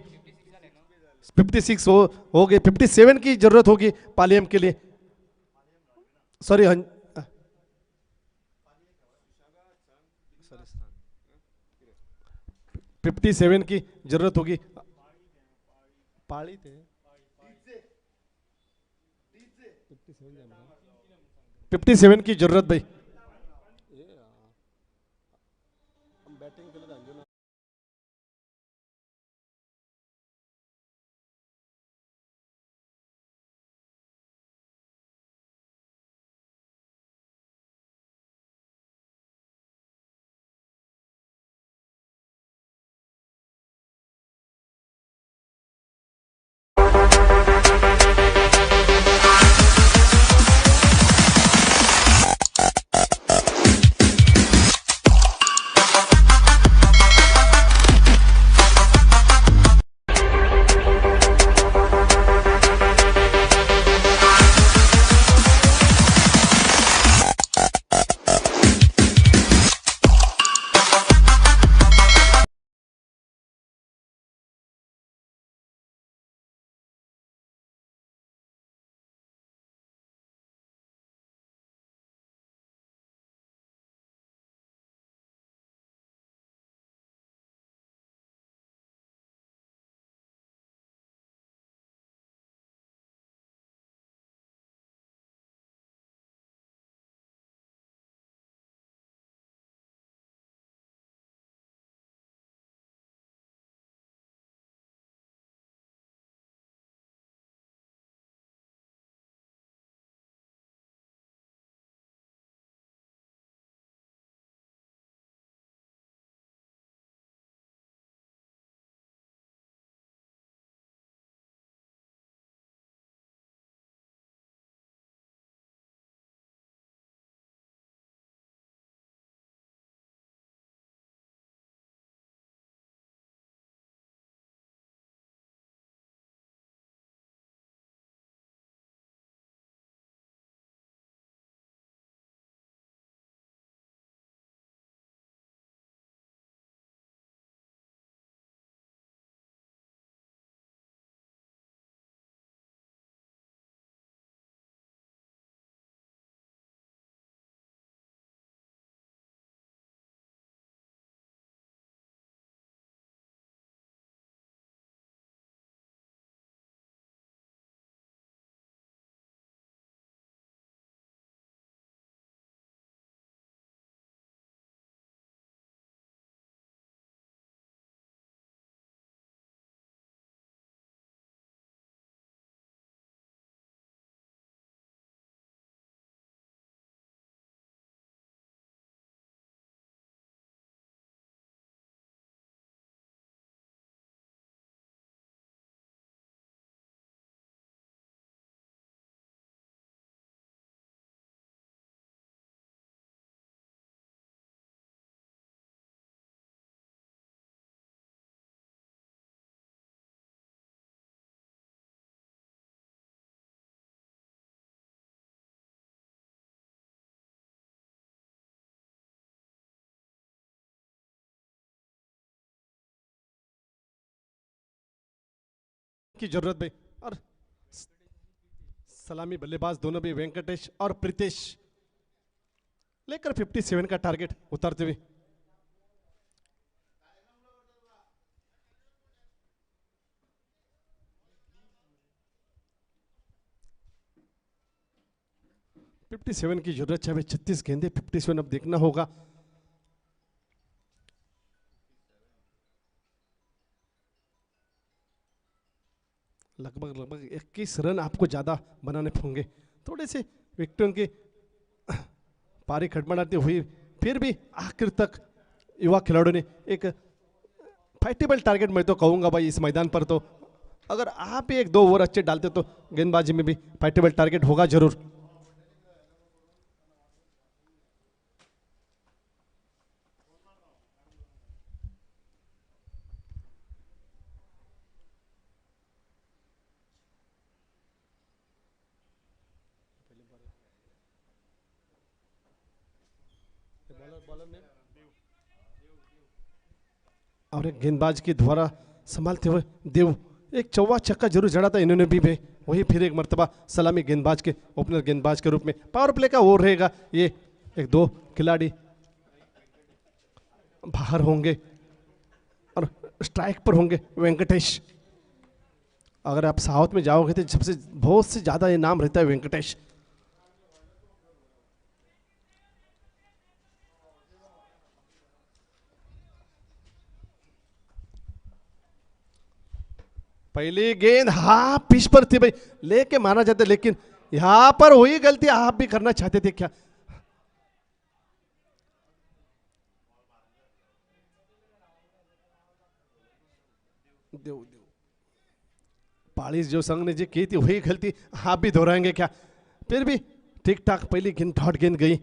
56 हो गए, 57 की जरूरत होगी पालियम के लिए। सॉरी 57 की जरूरत होगी। पाली थे 57 की जरूरत भाई। की जरूरत भाई। और सलामी बल्लेबाज दोनों भी वेंकटेश और प्रीतेश लेकर 57 का टारगेट उतारते हुए। फिफ्टी 57 की जरूरत है भाई। 36 गेंदे 57 अब देखना होगा। लगभग लगभग 21 रन आपको ज्यादा बनाने होंगे। थोड़े से विकेटों के पारी खटमटाती हुई फिर भी आखिर तक युवा खिलाड़ियों ने एक फाइटेबल टारगेट मैं तो कहूंगा भाई इस मैदान पर। तो अगर आप भी एक दो ओवर अच्छे डालते तो गेंदबाजी में भी फाइटेबल टारगेट होगा जरूर। और एक गेंदबाज के द्वारा संभालते हुए देव एक चौवा छक्का जरूर जड़ा था इन्होंने भी भाई। वही फिर एक मर्तबा सलामी गेंदबाज के ओपनर गेंदबाज के रूप में पावर प्ले का ओवर रहेगा ये। एक दो खिलाड़ी बाहर होंगे और स्ट्राइक पर होंगे वेंकटेश। अगर आप साउथ में जाओगे तो सबसे बहुत से ज्यादा ये नाम रहता है वेंकटेश। पहली गेंद हाँ पिच पर थी भाई, लेके माना जाता, लेकिन यहां पर हुई गलती आप भी करना चाहते थे क्या? देव देव पालिस जो संघ ने जी की थी वही गलती आप भी दोहराएंगे क्या? फिर भी ठीक ठाक पहली गेंद डॉट गेंद गई।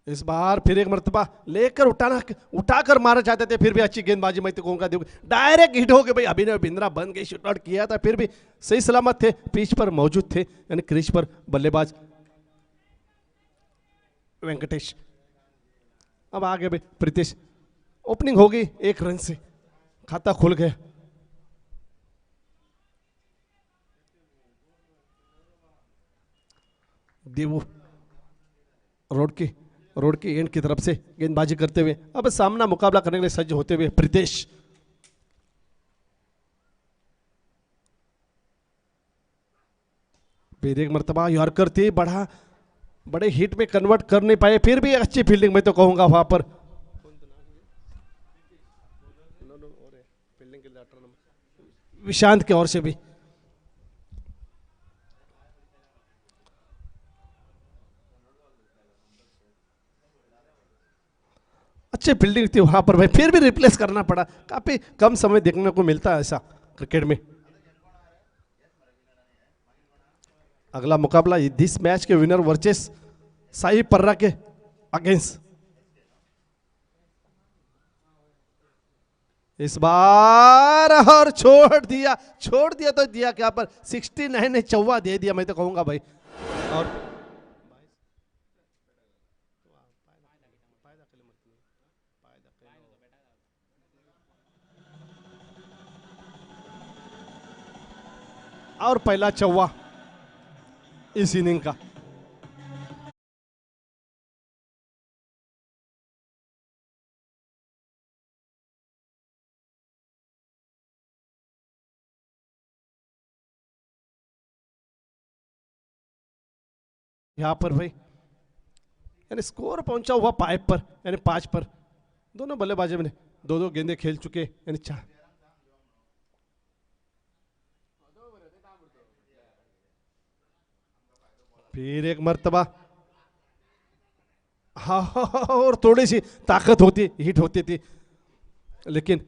इस बार फिर एक मर्तबा लेकर उठाकर मारा चाहते थे, फिर भी अच्छी गेंदबाजी मैं तो कहूंगा डायरेक्ट हिट हो गए भाई। अभिनव बिंद्रा बन गई, शूट आउट किया था, फिर भी सही सलामत थे, पिच पर मौजूद थे, यानी क्रीज पर बल्लेबाज वेंकटेश। अब आगे भाई प्रीतेश, ओपनिंग होगी एक रन से खाता खुल गया। देवू रोड की एंड की तरफ से गेंदबाजी करते हुए अब सामना मुकाबला करने के लिए सज्ज होते हुए प्रीतेश। फिर एक मर्तबा यॉर्कर थी, बड़े हिट में कन्वर्ट कर नहीं पाए, फिर भी अच्छी फील्डिंग मैं तो कहूंगा वहां पर। विशांत की ओर से भी अच्छी फील्डिंग थी वहां पर भाई, फिर भी रिप्लेस करना पड़ा। काफी कम समय देखने को मिलता है ऐसा क्रिकेट में। अगला मुकाबला दिस मैच के विनर वर्सेस साई पर्रा के अगेंस्ट। इस बार और छोड़ दिया तो दिया क्या पर 69 ने चौवा दे दिया मैं तो कहूंगा भाई। और पहला चौवा इस इनिंग का। यहां पर भाई यानी स्कोर पहुंचा हुआ 5 पर, यानी 5 पर। दोनों बल्लेबाजों में दो गेंदे खेल चुके, यानी 4। फिर एक मर्तबा हाँ और थोड़ी सी ताकत होती, हिट होती थी, लेकिन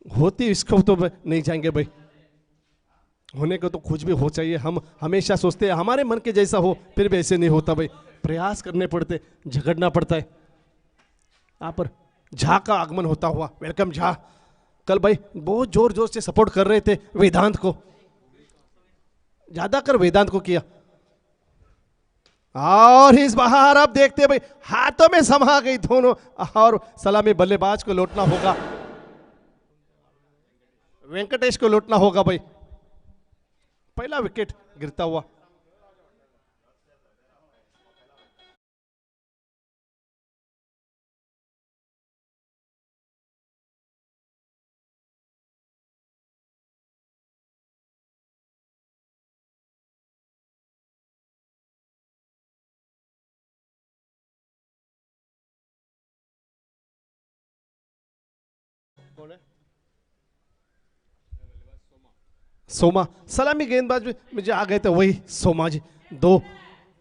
होती इसको तो नहीं जाएंगे भाई। होने को तो कुछ भी हो चाहिए, हम हमेशा सोचते हैं हमारे मन के जैसा हो, फिर भी ऐसे नहीं होता भाई। प्रयास करने पड़ते, झगड़ना पड़ता है। यहाँ पर झा का आगमन होता हुआ, वेलकम झा। कल भाई बहुत जोर जोर से सपोर्ट कर रहे थे वेदांत को। ज्यादा कर वेदांत को किया। और इस बाहर अब देखते भाई हाथों में समा गई दोनों, और सलामी बल्लेबाज को लौटना होगा, वेंकटेश को लौटना होगा भाई। पहला विकेट गिरता हुआ। कौन है? सोमा। सलामी गेंदबाज में मुझे आ गए थे वही सोमा जी, दो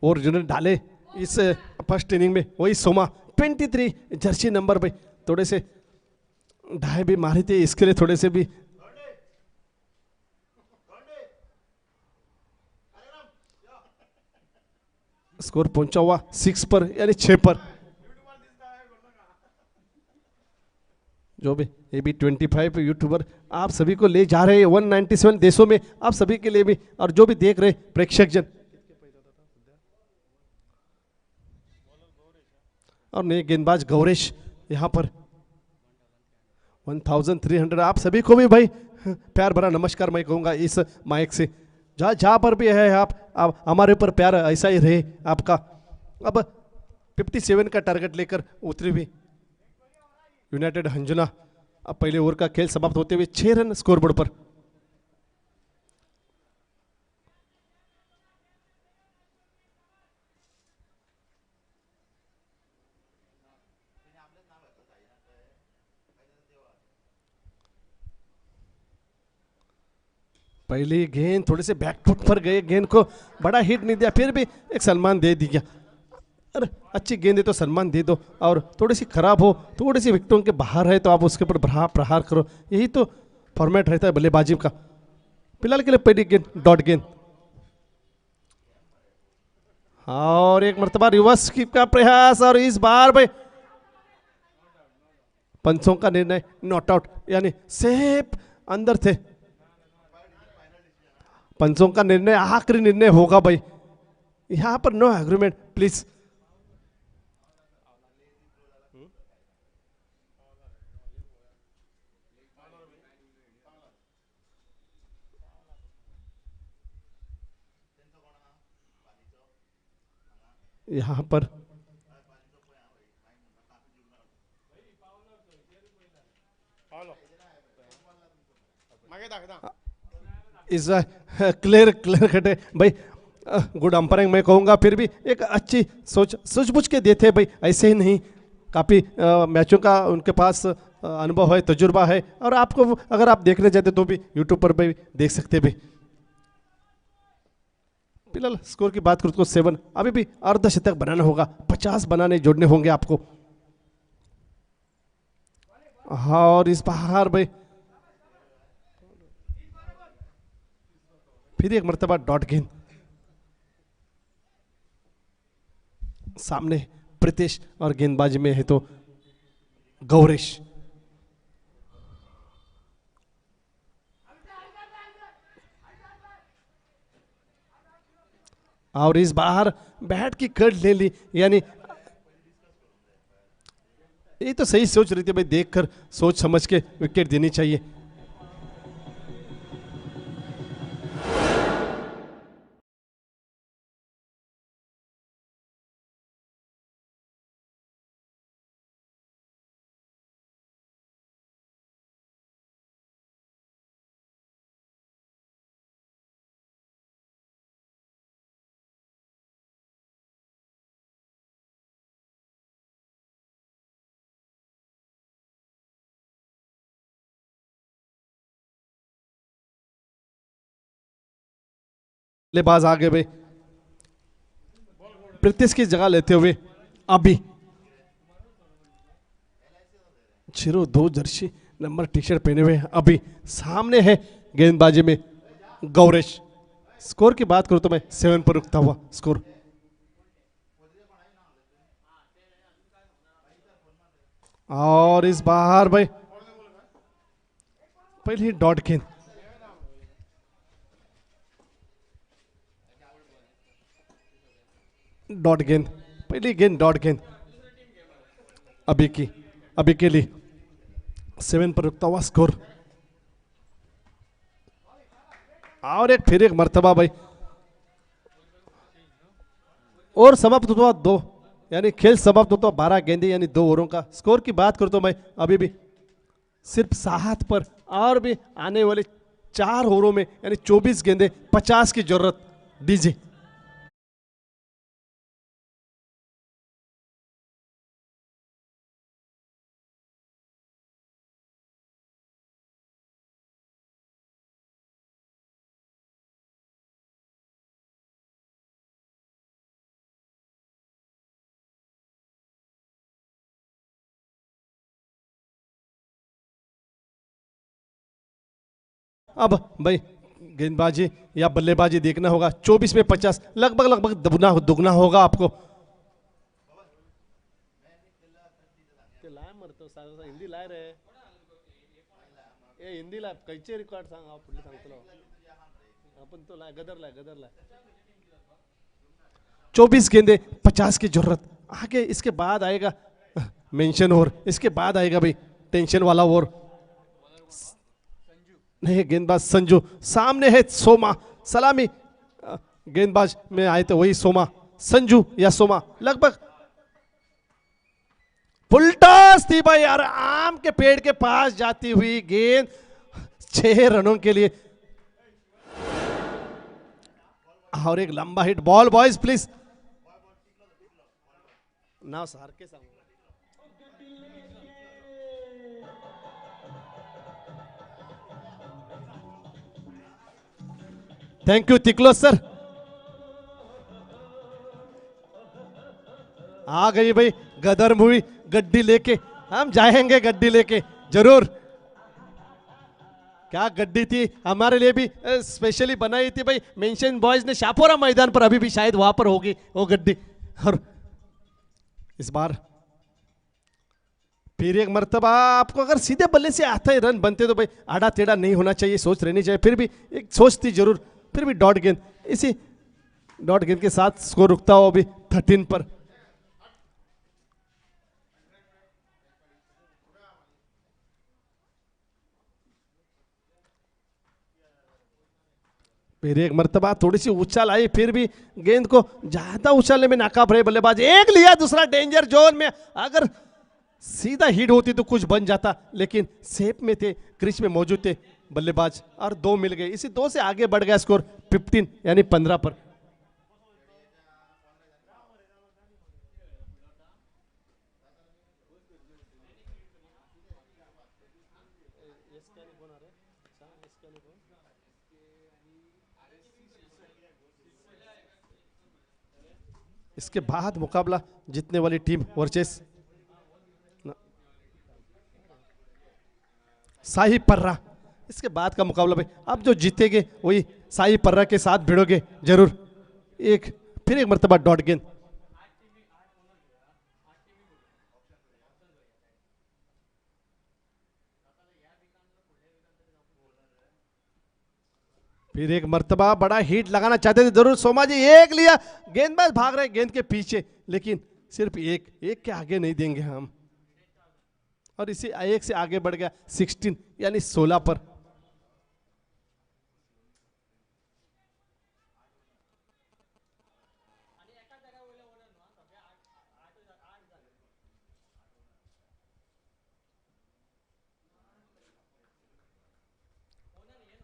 और जिन्होंने डाले इस फर्स्ट इनिंग में वही सोमा। 23 जर्सी नंबर भाई, थोड़े से ढाई भी मारे थे, इसके लिए थोड़े से भी स्कोर पहुंचा हुआ 6 पर, यानी 6 पर। जो भी ये भी 25 यूट्यूबर आप सभी को ले जा रहे हैं 197 देशों में, आप सभी के लिए भी, और जो भी देख रहे प्रेक्षक जन। और नए गेंदबाज गौरेश यहाँ पर 1300। आप सभी को भी भाई प्यार भरा नमस्कार मैं कहूँगा इस माइक से, जहाँ जहाँ पर भी है आप हमारे ऊपर प्यार ऐसा ही रहे आपका। अब 57 का टारगेट लेकर उतरी हुई यूनाइटेड हंजुना। अब पहले ओवर का खेल समाप्त होते हुए 6 रन स्कोरबोर्ड पर। पहली गेंद थोड़े से बैकफुट पर गए, गेंद को बड़ा हिट नहीं दिया, फिर भी एक सम्मान दे दिया। अरे अच्छी गेंद है तो सम्मान दे दो, और थोड़ी सी खराब हो, थोड़ी सी विकेटों के बाहर है तो आप उसके ऊपर प्रहार करो, यही तो फॉर्मेट रहता है बल्लेबाजी का। फिलहाल के लिए पहली गेंद डॉट गेंद, और एक मरतबा रिवर्स स्वीप का प्रयास, और इस बार भाई पंचों का निर्णय नॉट आउट, यानी सेफ अंदर थे। पंचों का निर्णय आखिरी निर्णय होगा भाई, यहां पर नो एग्रीमेंट प्लीज। यहां पर इस क्लियर कटे भाई, गुड अंपायरिंग मैं कहूँगा। फिर भी एक अच्छी सोच सूझबूझ के देते भाई, ऐसे ही नहीं, काफ़ी मैचों का उनके पास अनुभव है, तजुर्बा है, और आपको अगर आप देखने चाहते तो भी यूट्यूब पर भी देख सकते भी। फिलहाल स्कोर की बात करूँ तो 7, अभी भी अर्धशतक बनाना होगा, 50 बनाने जोड़ने होंगे आपको। हाँ, और इस बाहर भाई फिर एक मरतबा डॉट गेंद, सामने प्रीतेश और गेंदबाजी में है तो गौरेश। और इस बाहर बैट की कट ले ली, यानी ये तो सही सोच रही थी भाई, देखकर सोच समझ के विकेट देनी चाहिए। बल्लेबाज आगे भाई प्रीतिश की जगह लेते हुए अभी 02 जर्सी नंबर टी शर्ट पहने हुए अभी सामने है गेंदबाजी में गौरेश। स्कोर की बात करूं तो मैं 7 पर रुकता हुआ स्कोर। और इस बाहर भाई पहले ही डॉट गेंद, डॉट गेंद, पहली गेंद डॉट गेंद अभी की, अभी के लिए 7 पर रुकता हुआ स्कोर। और एक फिर एक मर्तबा भाई, और समाप्त हुआ 2, यानी खेल समाप्त होता 12 गेंदे यानी 2 ओवरों का। स्कोर की बात करता हूं मैं अभी भी सिर्फ 7 पर, और भी आने वाले 4 ओवरों में यानी 24 गेंदे 50 की जरूरत। डीजे अब भाई गेंदबाजी या बल्लेबाजी देखना होगा। 24 में 50 लगभग लगभग दुगना दुगना होगा आपको। हिंदी लाय रे, ए हिंदी ला कैचे रिकॉर्ड सांग पुढे सांगतो आपण तो लाय गदर लाय गदर लाय। 24 गेंदे 50 की जरूरत। आगे इसके बाद आएगा मेंशन ओवर, इसके बाद आएगा भाई टेंशन वाला ओवर। नहीं, गेंदबाज संजू, सामने है सोमा, सलामी गेंदबाज में आए थे वही सोमा, संजू या सोमा। लगभग फुलटॉस थी भाई यार, आम के पेड़ के पास जाती हुई गेंद 6 रनों के लिए। और एक लंबा हिट बॉल। बॉयज प्लीज नाव सार के सांग। थैंक यू तिकलो सर। आ गई भाई गदर मूवी, गड्डी लेके हम जाएंगे, गड्डी लेके जरूर। क्या गड्डी थी, हमारे लिए भी स्पेशली बनाई थी भाई मेंशन बॉयज ने शापोरा मैदान पर। अभी भी शायद वहां पर होगी वो गड्डी। और इस बार फिर एक मर्तबा आपको अगर सीधे बल्ले से आता है रन बनते तो भाई आड़ा टेढ़ा नहीं होना चाहिए, सोच रहनी चाहिए। फिर भी एक सोच थी जरूर, फिर भी डॉट गेंद, इसी डॉट गेंद के साथ स्कोर रुकता हो अभी 13 पर। फिर एक मर्तबा थोड़ी सी उछाल आई, फिर भी गेंद को ज्यादा उछालने में नाकाम रहे बल्लेबाज। एक लिया, दूसरा डेंजर जोन में, अगर सीधा हिट होती तो कुछ बन जाता, लेकिन सेफ में थे, क्रिच में मौजूद थे बल्लेबाज, और 2 मिल गए। इसी 2 से आगे बढ़ गया स्कोर 15 यानी 15 पर। इसके बाद मुकाबला जीतने वाली टीम वर्सेस शाही पर्रा। इसके बाद का मुकाबला भाई अब जो जीतेंगे वही शाही पर्रा के साथ भिड़ोगे जरूर। एक फिर एक मर्तबा डॉट गेंद, फिर एक मर्तबा बड़ा हिट लगाना चाहते थे जरूर सोमा जी। एक लिया, गेंदबाज भाग रहे गेंद के पीछे, लेकिन सिर्फ एक, एक के आगे नहीं देंगे हम। और इसी एक से आगे बढ़ गया 16 यानी 16 पर।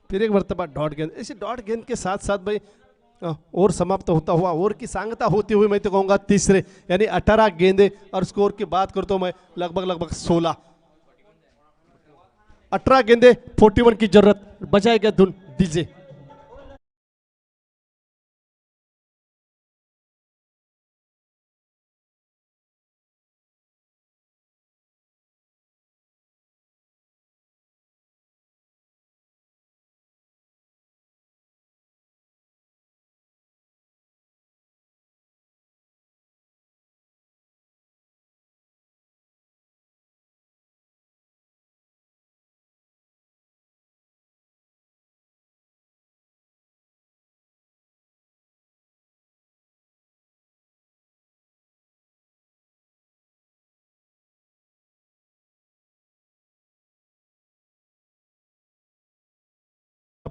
फिर एक मर्तबा डॉट गेंद, इसी डॉट गेंद के साथ साथ भाई और समाप्त होता हुआ और की सांगता होती हुई मैं तो कहूंगा तीसरे यानी 18 गेंदे। और स्कोर की बात करता हूं मैं लगभग लगभग 16, 18 गेंदे 41 की जरूरत। बजाएगा धुन डीजे।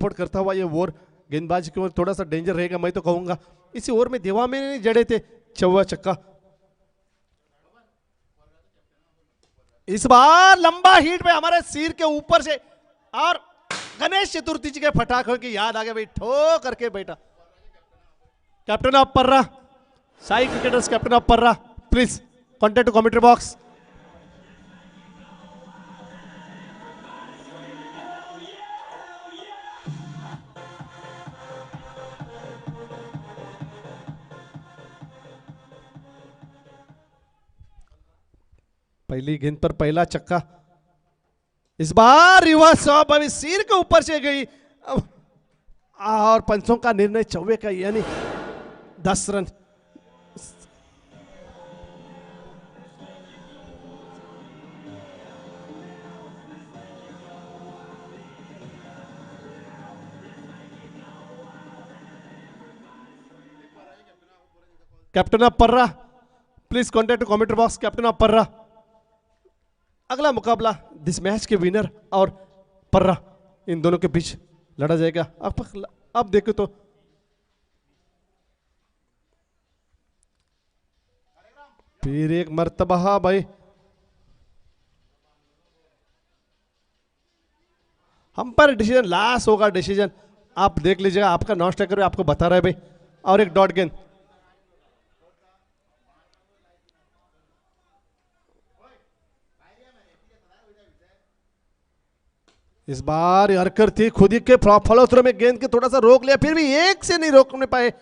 सपोर्ट करता हुआ ये ओवर गेंदबाजी की ओर थोड़ा सा डेंजर रहेगा मैं तो कहूंगा। इसी ओवर में देवा में नहीं जड़े थे, चौवा छक्का। इस बार लंबा हिट पे हमारे सिर के ऊपर से, और गणेश चतुर्थी जी के फटाखों की याद आ गई भाई, ठो करके बैठा। Captain of Parra, Sai cricketers captain of Parra, please contact to commentary box. पहली गेंद पर पहला चक्का, इस बार रिवर्स ऑफ अभी सिर के ऊपर से गई, और पंचों का निर्णय चौवे का, यानी 10 run. Captain of Parra, please contact to commentary box, captain of Parra. अगला मुकाबला दिस मैच के विनर और पर्रा, इन दोनों के बीच लड़ा जाएगा। अब देखो तो फिर एक मर्तबा भाई हम पर डिसीजन लास्ट होगा, डिसीजन आप देख लीजिएगा, आपका नॉन स्ट्राइकर आपको बता रहा है भाई। और एक डॉट गेंद, इस बार हरकर थी खुद ही के फॉलोथ्रो में गेंद के थोड़ा सा रोक लिया, फिर भी एक से नहीं रोकने पाए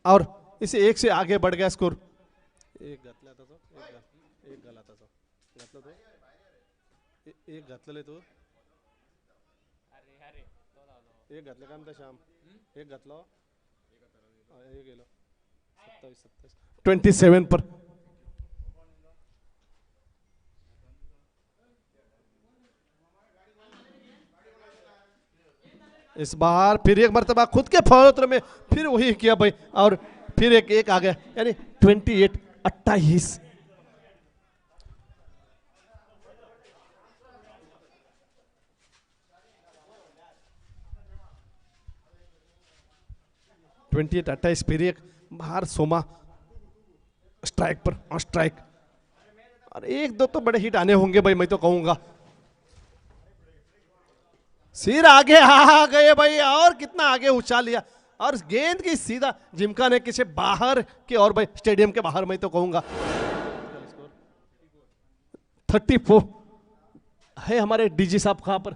और इसे एक से आगे बढ़ गया स्कोर। एक घातला तो एक गला तो घातला तो एक घातले तो एक घातले काम था शाम, एक घातला एक गेलो 27 पर। इस बार फिर एक मर्तबा खुद के फॉलोथ्रो में फिर वही किया भाई, और फिर एक आ गया, यानी 28-28। फिर एक बाहर सोमा स्ट्राइक पर, और स्ट्राइक, और एक दो तो बड़े हिट आने होंगे भाई, मैं तो कहूंगा। सिर आगे आ गए भाई, और कितना आगे उछाल लिया, और गेंद की सीधा जिमका ने किसी बाहर के, और भाई स्टेडियम के बाहर मैं तो कहूंगा। 34 है हमारे डीजी साहब कहां पर,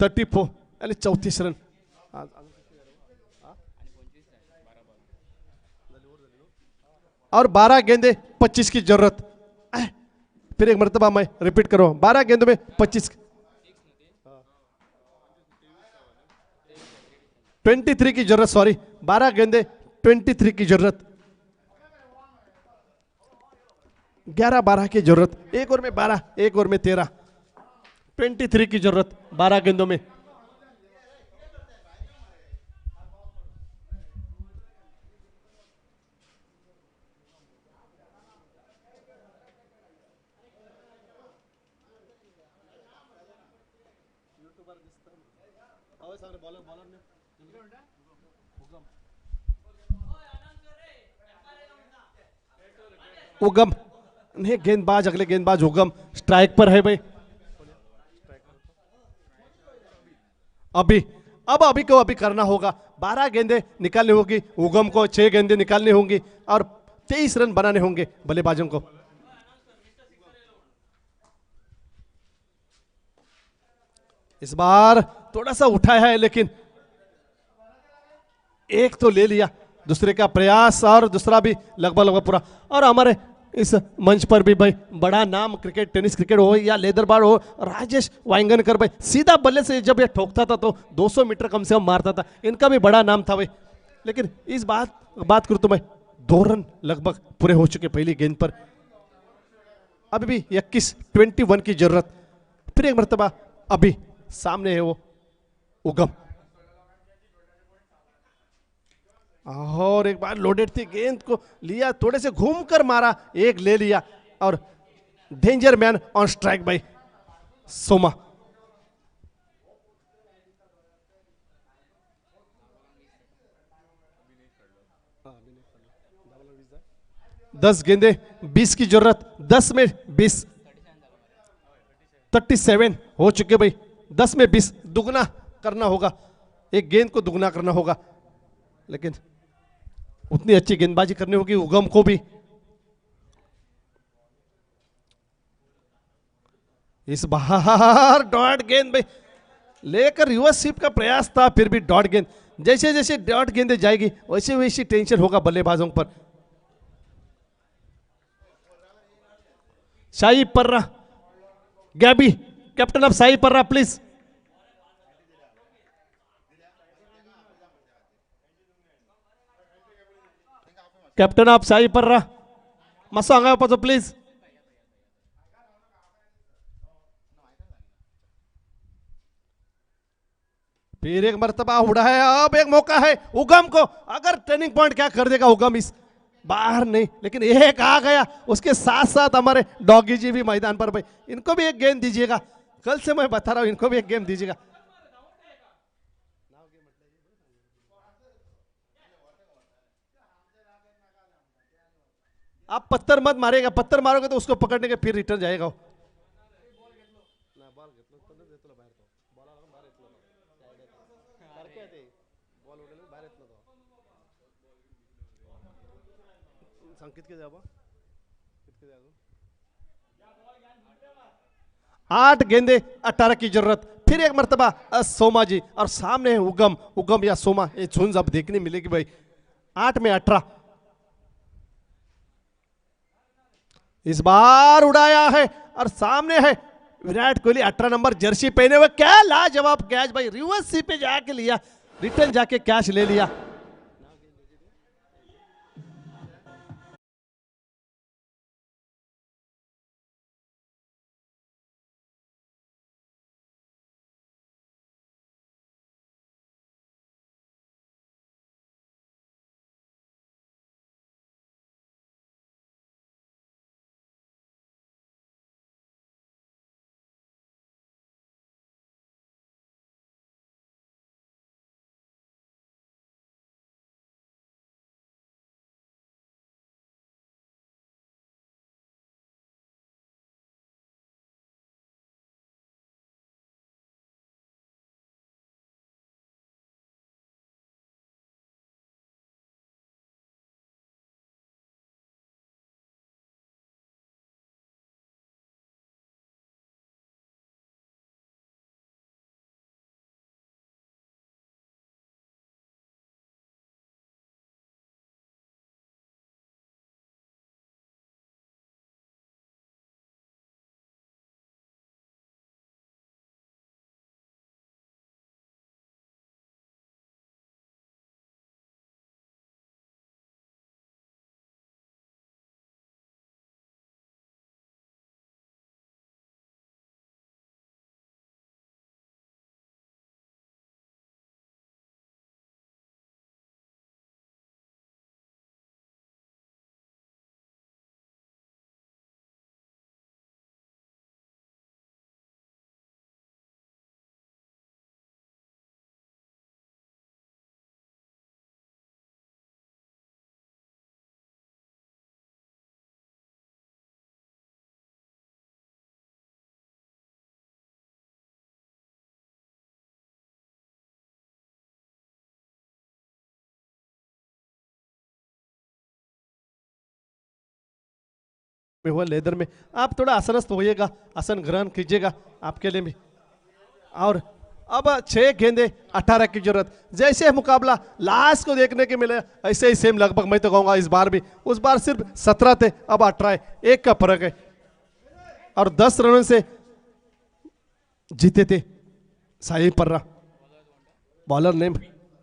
34 यानी 34 रन। और 12 गेंदे 25 की जरूरत। फिर एक मर्तबा मैं रिपीट करो, 12 गेंदों में 25, 23 की जरूरत, सॉरी 12 गेंदे 23 की जरूरत, 11-12 की जरूरत, एक ओवर में 12, एक ओवर में 13, 23 की जरूरत 12 गेंदों में। उगम नहीं, गेंदबाज अगले गेंदबाज उगम स्ट्राइक पर है भाई। अभी को अभी करना होगा, 12 गेंदे निकालनी होगी उगम को, 6 गेंदे निकालनी होंगी और 23 रन बनाने होंगे बल्लेबाजों को। इस बार थोड़ा सा उठाया है, लेकिन एक तो ले लिया, दूसरे का प्रयास और दूसरा भी लगभग पूरा। और हमारे इस मंच पर भी भाई बड़ा नाम क्रिकेट, टेनिस क्रिकेट हो या लेदर बार हो, राजेश वाइंगनकर भाई सीधा बल्ले से जब ये ठोकता था तो 200 मीटर कम से कम मारता था, इनका भी बड़ा नाम था भाई। लेकिन इस बात करूं तो मैं 2 रन लगभग पूरे हो चुके पहली गेंद पर, अभी भी 21 की जरूरत। फिर एक मरतबा अभी सामने है वो उगम, और एक बार लोडेड थी, गेंद को लिया, थोड़े से घूमकर मारा, एक ले लिया, और danger man on strike by सोमा। 10 गेंदे 20 की जरूरत, 10 में 20, 37 हो चुके भाई। 10 में 20 दुगना करना होगा, एक गेंद को दुगना करना होगा, लेकिन उतनी अच्छी गेंदबाजी करनी होगी उगम को भी। इस बार डॉट गेंद भाई लेकर रिवर्स स्वीप का प्रयास था, फिर भी डॉट गेंद। जैसे जैसे डॉट गेंदे जाएगी वैसे वैसे टेंशन होगा बल्लेबाजों पर। शाही पर्रा, गैबी, कैप्टन ऑफ शाही पर्रा प्लीज। कैप्टन ऑफ शाही पर्रा मसो आंगा पाचो प्लीज। फिर एक मर्तबा उड़ा है, अब एक मौका है उगम को, अगर टर्निंग पॉइंट क्या कर देगा उगम, इस बाहर नहीं लेकिन एक आ गया। उसके साथ साथ हमारे डॉगी जी भी मैदान पर भाई, इनको भी एक गेंद दीजिएगा, कल से मैं बता रहा हूं इनको भी एक गेंद दीजिएगा। आप पत्थर मत मारेगा, पत्थर मारोगे तो उसको पकड़ने के फिर रिटर्न जाएगा वो। संकेत के जवाब 8 गेंदे 18 की जरूरत। फिर एक मर्तबा सोमा जी और सामने है उगम, उगम या सोमा, ये झुंझ अब देखने मिलेगी भाई। 8 में 18 इस बार उड़ाया है और सामने है विराट कोहली 18 नंबर जर्सी पहने हुए। क्या लाजवाब कैच भाई, रिवर्स सी पे जाके लिया, रिटर्न जाके कैच ले लिया। में हुआ लेदर में, आप थोड़ा आसनस्थ होइएगा, आसन ग्रहण कीजिएगा आपके लिए भी। और अब 6 गेंदे 18 की जरूरत। जैसे मुकाबला लास्ट को देखने के मिले ऐसे ही सेम लगभग मैं तो कहूंगा इस बार भी, उस बार सिर्फ 17 थे अब 18 है, 1 का फर्क है। और 10 रनों से जीते थे साई पर्रा, बॉलर नेम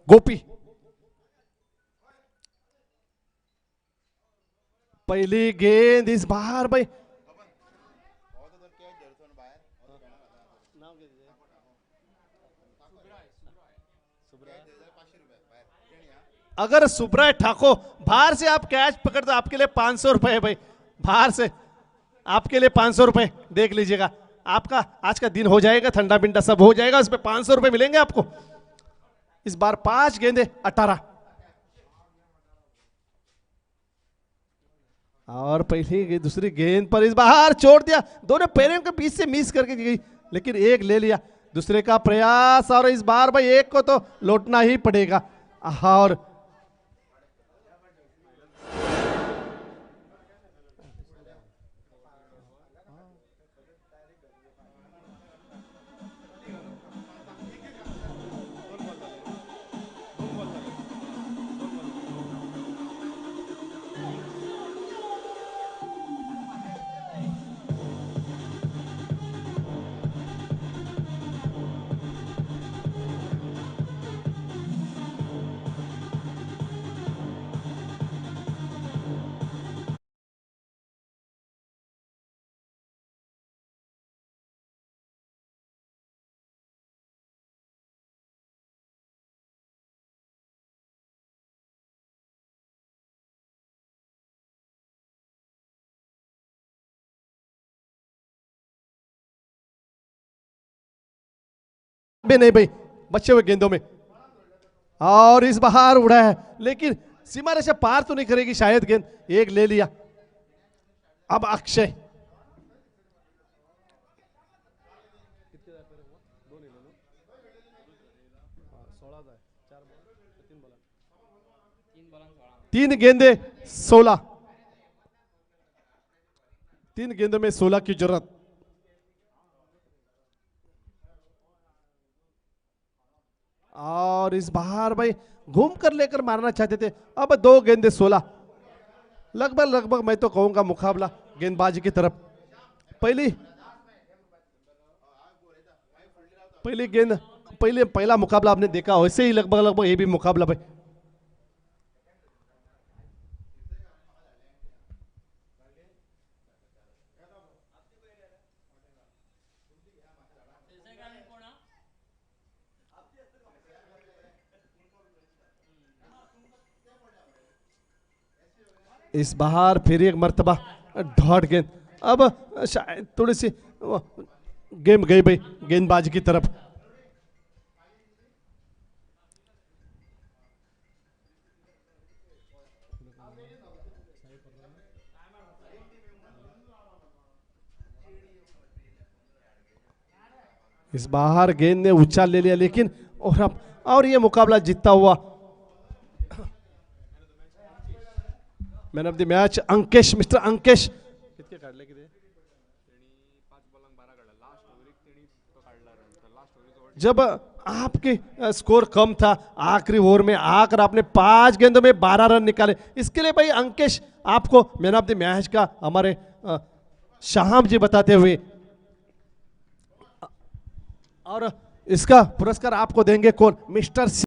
गोपी। पहली गेंद इस बार भाई अगर सुब्राय ठाकुर बाहर से आप कैच पकड़ तो आपके लिए 500 रुपए है भाई, बाहर से आपके लिए 500 रुपए देख लीजिएगा। आपका आज का दिन हो जाएगा, ठंडा पिंडा सब हो जाएगा, उस पर 500 रुपए मिलेंगे आपको। इस बार 5 गेंदे 18। और दूसरी गेंद पर इस बाहर छोड़ दिया, दोनों पैरों के बीच से मिस करके गई, लेकिन एक ले लिया। दूसरे का प्रयास, और इस बार भाई एक को तो लौटना ही पड़ेगा। और भी नहीं भाई, बचे हुए गेंदों में, और इस बाहर उड़ा है, लेकिन सीमा रेखा पार तो नहीं करेगी शायद गेंद। एक ले लिया। अब अक्षय, तीन गेंदे 16, 3 गेंदों में 16 की जरूरत। और इस बाहर भाई घूम कर लेकर मारना चाहते थे। अब 2 गेंदे 16, लगभग मैं तो कहूंगा मुकाबला गेंदबाजी की तरफ। पहला मुकाबला आपने देखा, वैसे ही लगभग ये भी मुकाबला भाई। इस बाहर फिर एक मर्तबा डॉट गेंद। अब शायद थोड़ी सी गेम गई भाई गेंदबाजी की तरफ। इस बाहर गेंद ने उछाल ले लिया, लेकिन और ये मुकाबला जीतता हुआ man of the match Ankesh, mister Ankesh. जब आपके स्कोर कम था, आखिरी ओवर में आकर आपने 5 गेंदों में 12 रन निकाले, इसके लिए भाई अंकेश आपको मैन ऑफ द मैच का हमारे शाहम जी बताते हुए, और इसका पुरस्कार आपको देंगे कौन, मिस्टर